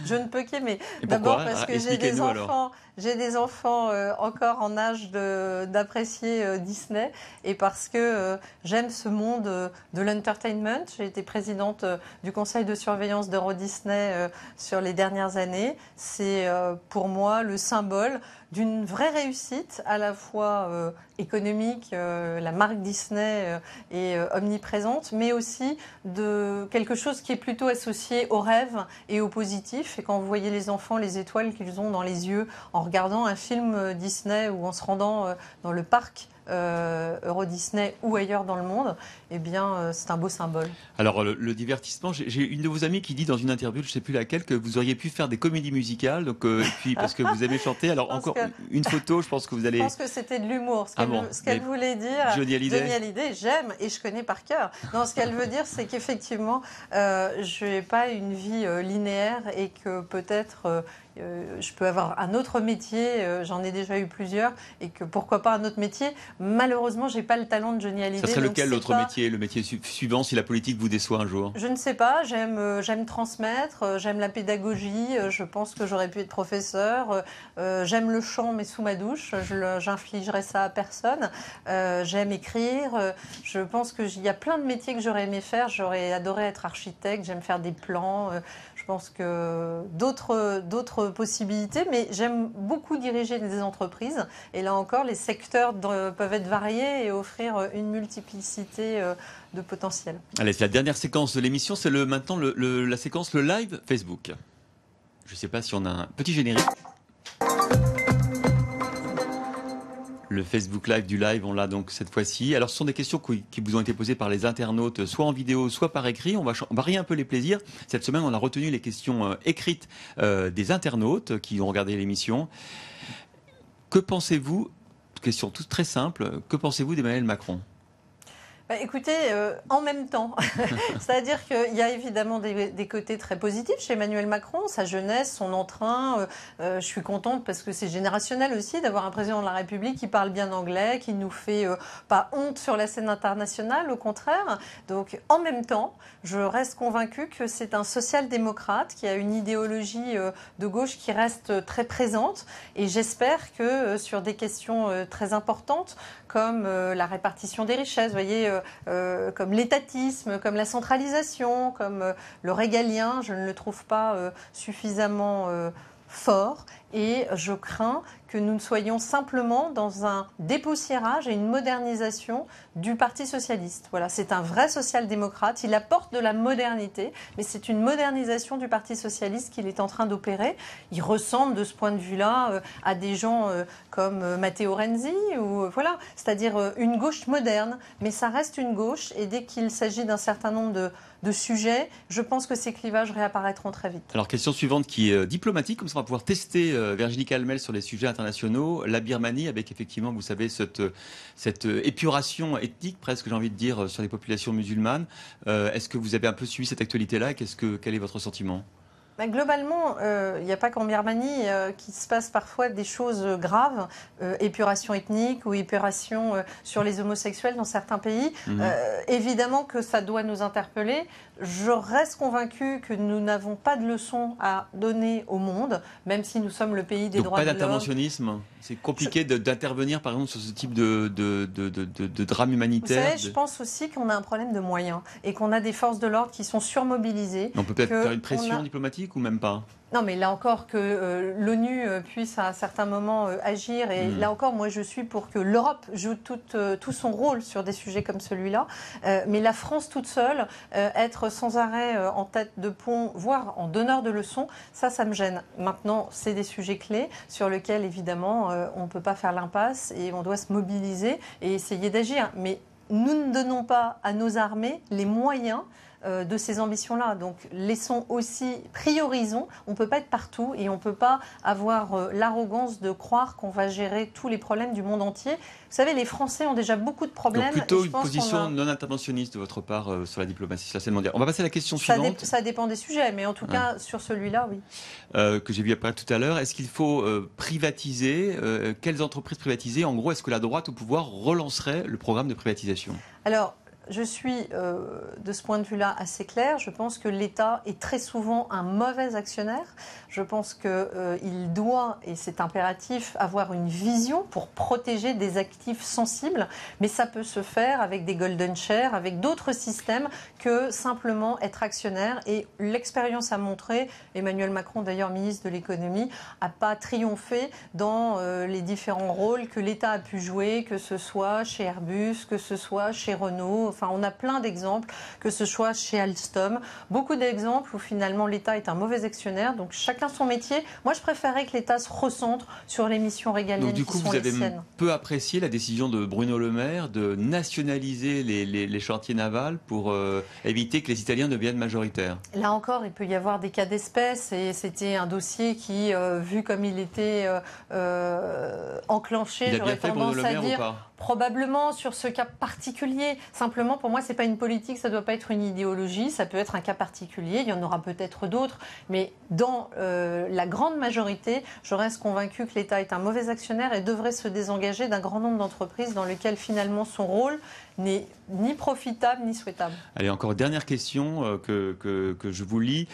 Je ne peux qu'aimer. D'abord parce que j'ai des enfants. J'ai des enfants encore en âge d'apprécier Disney et parce que j'aime ce monde de l'entertainment. J'ai été présidente du conseil de surveillance d'Euro Disney sur les dernières années. C'est pour moi le symbole d'une vraie réussite, à la fois économique, la marque Disney est omniprésente, mais aussi de quelque chose qui est plutôt associé au rêve et au positif. Et quand vous voyez les enfants, les étoiles qu'ils ont dans les yeux en regardant un film Disney ou en se rendant dans le parc Euro Disney ou ailleurs dans le monde, eh bien, c'est un beau symbole. Alors, le divertissement, j'ai une de vos amies qui dit dans une interview, je ne sais plus laquelle, que vous auriez pu faire des comédies musicales, donc, et puis parce que vous aimez chanter. Alors, encore une photo, je pense que vous allez... Je pense que c'était de l'humour. Ce qu'elle voulait dire, Johnny Hallyday, j'aime et je connais par cœur. Non, ce qu'elle veut dire, c'est qu'effectivement, je n'ai pas une vie linéaire et que peut-être... je peux avoir un autre métier, j'en ai déjà eu plusieurs, et que pourquoi pas un autre métier. Malheureusement, j'ai pas le talent de Johnny Hallyday. Ça serait lequel l'autre métier, le métier suivant, si la politique vous déçoit un jour? Je ne sais pas, j'aime transmettre, j'aime la pédagogie, je pense que j'aurais pu être professeur, j'aime le chant mais sous ma douche, j'infligerai ça à personne, j'aime écrire, je pense qu'il y a plein de métiers que j'aurais aimé faire, j'aurais adoré être architecte, j'aime faire des plans, je pense que d'autres possibilités, mais j'aime beaucoup diriger des entreprises. Et là encore, les secteurs peuvent être variés et offrir une multiplicité de potentiel. Allez, c'est la dernière séquence de l'émission, c'est maintenant la séquence, le live Facebook. Je ne sais pas si on a un petit générique. Le Facebook Live du live, on l'a donc cette fois-ci. Alors, ce sont des questions qui vous ont été posées par les internautes, soit en vidéo, soit par écrit. On va varier un peu les plaisirs. Cette semaine, on a retenu les questions écrites des internautes qui ont regardé l'émission. Que pensez-vous, question toute très simple, que pensez-vous d'Emmanuel Macron ? Écoutez, en même temps, c'est-à-dire qu'il y a évidemment des côtés très positifs chez Emmanuel Macron, sa jeunesse, son entrain. Je suis contente parce que c'est générationnel aussi d'avoir un président de la République qui parle bien anglais, qui nous fait pas honte sur la scène internationale, au contraire. Donc, en même temps, je reste convaincue que c'est un social-démocrate qui a une idéologie de gauche qui reste très présente. Et j'espère que sur des questions très importantes, comme la répartition des richesses, vous voyez, comme l'étatisme, comme la centralisation, comme le régalien, je ne le trouve pas suffisamment fort. Et je crains que nous ne soyons simplement dans un dépoussiérage et une modernisation du Parti socialiste. Voilà, c'est un vrai social-démocrate. Il apporte de la modernité, mais c'est une modernisation du Parti socialiste qu'il est en train d'opérer. Il ressemble de ce point de vue-là à des gens comme Matteo Renzi, ou voilà, c'est-à-dire une gauche moderne, mais ça reste une gauche. Et dès qu'il s'agit d'un certain nombre de sujets, je pense que ces clivages réapparaîtront très vite. Alors, question suivante qui est diplomatique, comme ça on va pouvoir tester Virginie Calmel sur les sujets internationaux. La Birmanie, avec effectivement, vous savez, cette épuration ethnique, presque j'ai envie de dire, sur les populations musulmanes. Est-ce que vous avez un peu suivi cette actualité-là et quel est votre sentiment ? Globalement, il n'y a pas qu'en Birmanie qu'il se passe parfois des choses graves, épuration ethnique ou épuration sur les homosexuels dans certains pays. Évidemment que ça doit nous interpeller. Je reste convaincue que nous n'avons pas de leçons à donner au monde, même si nous sommes le pays des droits de l'homme. Donc pas d'interventionnisme ? C'est compliqué d'intervenir, par exemple, sur ce type de drame humanitaire. Vous savez, je pense aussi qu'on a un problème de moyens et qu'on a des forces de l'ordre qui sont surmobilisées. On peut peut-être faire une pression diplomatique ? politique ou même pas? Non, mais là encore, que l'ONU puisse à certains moments agir. Et là encore, moi, je suis pour que l'Europe joue tout son rôle sur des sujets comme celui-là. Mais la France toute seule, être sans arrêt en tête de pont, voire en donneur de leçons, ça me gêne. Maintenant, c'est des sujets clés sur lesquels, évidemment, on ne peut pas faire l'impasse et on doit se mobiliser et essayer d'agir. Mais nous ne donnons pas à nos armées les moyens de ces ambitions-là. Donc laissons aussi, priorisons, on ne peut pas être partout et on ne peut pas avoir l'arrogance de croire qu'on va gérer tous les problèmes du monde entier. Vous savez, les Français ont déjà beaucoup de problèmes. Donc plutôt une position non interventionniste de votre part sur la diplomatie, c'est mondiale. On va passer à la question suivante. Ça dépend des sujets, mais en tout cas, sur celui-là, oui. Que j'ai vu apparaître tout à l'heure, est-ce qu'il faut privatiser? Quelles entreprises privatiser? En gros, est-ce que la droite au pouvoir relancerait le programme de privatisation? Alors, je suis, de ce point de vue-là, assez claire. Je pense que l'État est très souvent un mauvais actionnaire. Je pense qu'il doit, et c'est impératif, avoir une vision pour protéger des actifs sensibles. Mais ça peut se faire avec des golden shares, avec d'autres systèmes que simplement être actionnaire. Et l'expérience a montré, Emmanuel Macron, d'ailleurs ministre de l'économie, n'a pas triomphé dans les différents rôles que l'État a pu jouer, que ce soit chez Airbus, que ce soit chez Renault. Enfin, on a plein d'exemples, que ce soit chez Alstom. Beaucoup d'exemples où finalement l'État est un mauvais actionnaire. Donc chacun son métier. Moi, je préférais que l'État se recentre sur les missions régaliennes. Donc du coup, vous avez peu apprécié la décision de Bruno Le Maire de nationaliser les chantiers navals pour éviter que les Italiens deviennent majoritaires. Là encore, il peut y avoir des cas d'espèce et c'était un dossier qui, vu comme il était enclenché, j'aurais tendance à dire probablement sur ce cas particulier. Simplement, pour moi, c'est pas une politique, ça doit pas être une idéologie, ça peut être un cas particulier, il y en aura peut-être d'autres, mais dans la grande majorité, je reste convaincue que l'État est un mauvais actionnaire et devrait se désengager d'un grand nombre d'entreprises dans lesquelles finalement son rôle n'est ni profitable ni souhaitable. Allez, encore dernière question que je vous lis.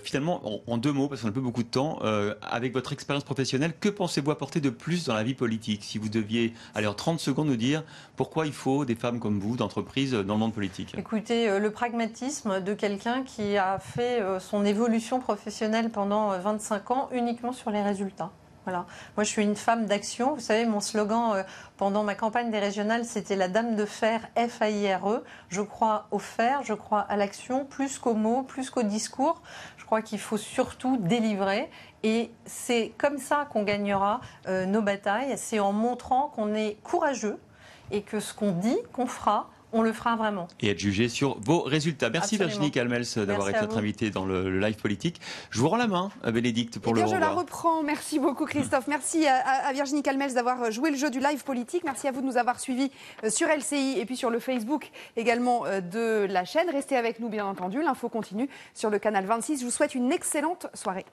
Finalement, en 2 mots, parce qu'on n'a pas beaucoup de temps, avec votre expérience professionnelle, que pensez-vous apporter de plus dans la vie politique? Si vous deviez, allez, en 30 secondes, nous dire pourquoi il faut des femmes comme vous, d'entreprise, dans le monde politique. Écoutez, le pragmatisme de quelqu'un qui a fait son évolution professionnelle pendant 25 ans uniquement sur les résultats. Voilà. Moi, je suis une femme d'action. Vous savez, mon slogan pendant ma campagne des régionales, c'était la dame de fer, F-A-I-R-E. Je crois au faire, je crois à l'action, plus qu'aux mots, plus qu'au discours. Je crois qu'il faut surtout délivrer. Et c'est comme ça qu'on gagnera nos batailles. C'est en montrant qu'on est courageux et que ce qu'on dit, qu'on fera, on le fera vraiment. Et être jugé sur vos résultats. Merci Absolument. Virginie Calmels d'avoir été notre invitée dans le live politique. Je vous rends la main, Bénédicte, pour le revoir. revoir. Je la reprends. Merci beaucoup Christophe. Merci à Virginie Calmels d'avoir joué le jeu du live politique. Merci à vous de nous avoir suivis sur LCI et puis sur le Facebook également de la chaîne. Restez avec nous bien entendu. L'info continue sur le canal 26. Je vous souhaite une excellente soirée.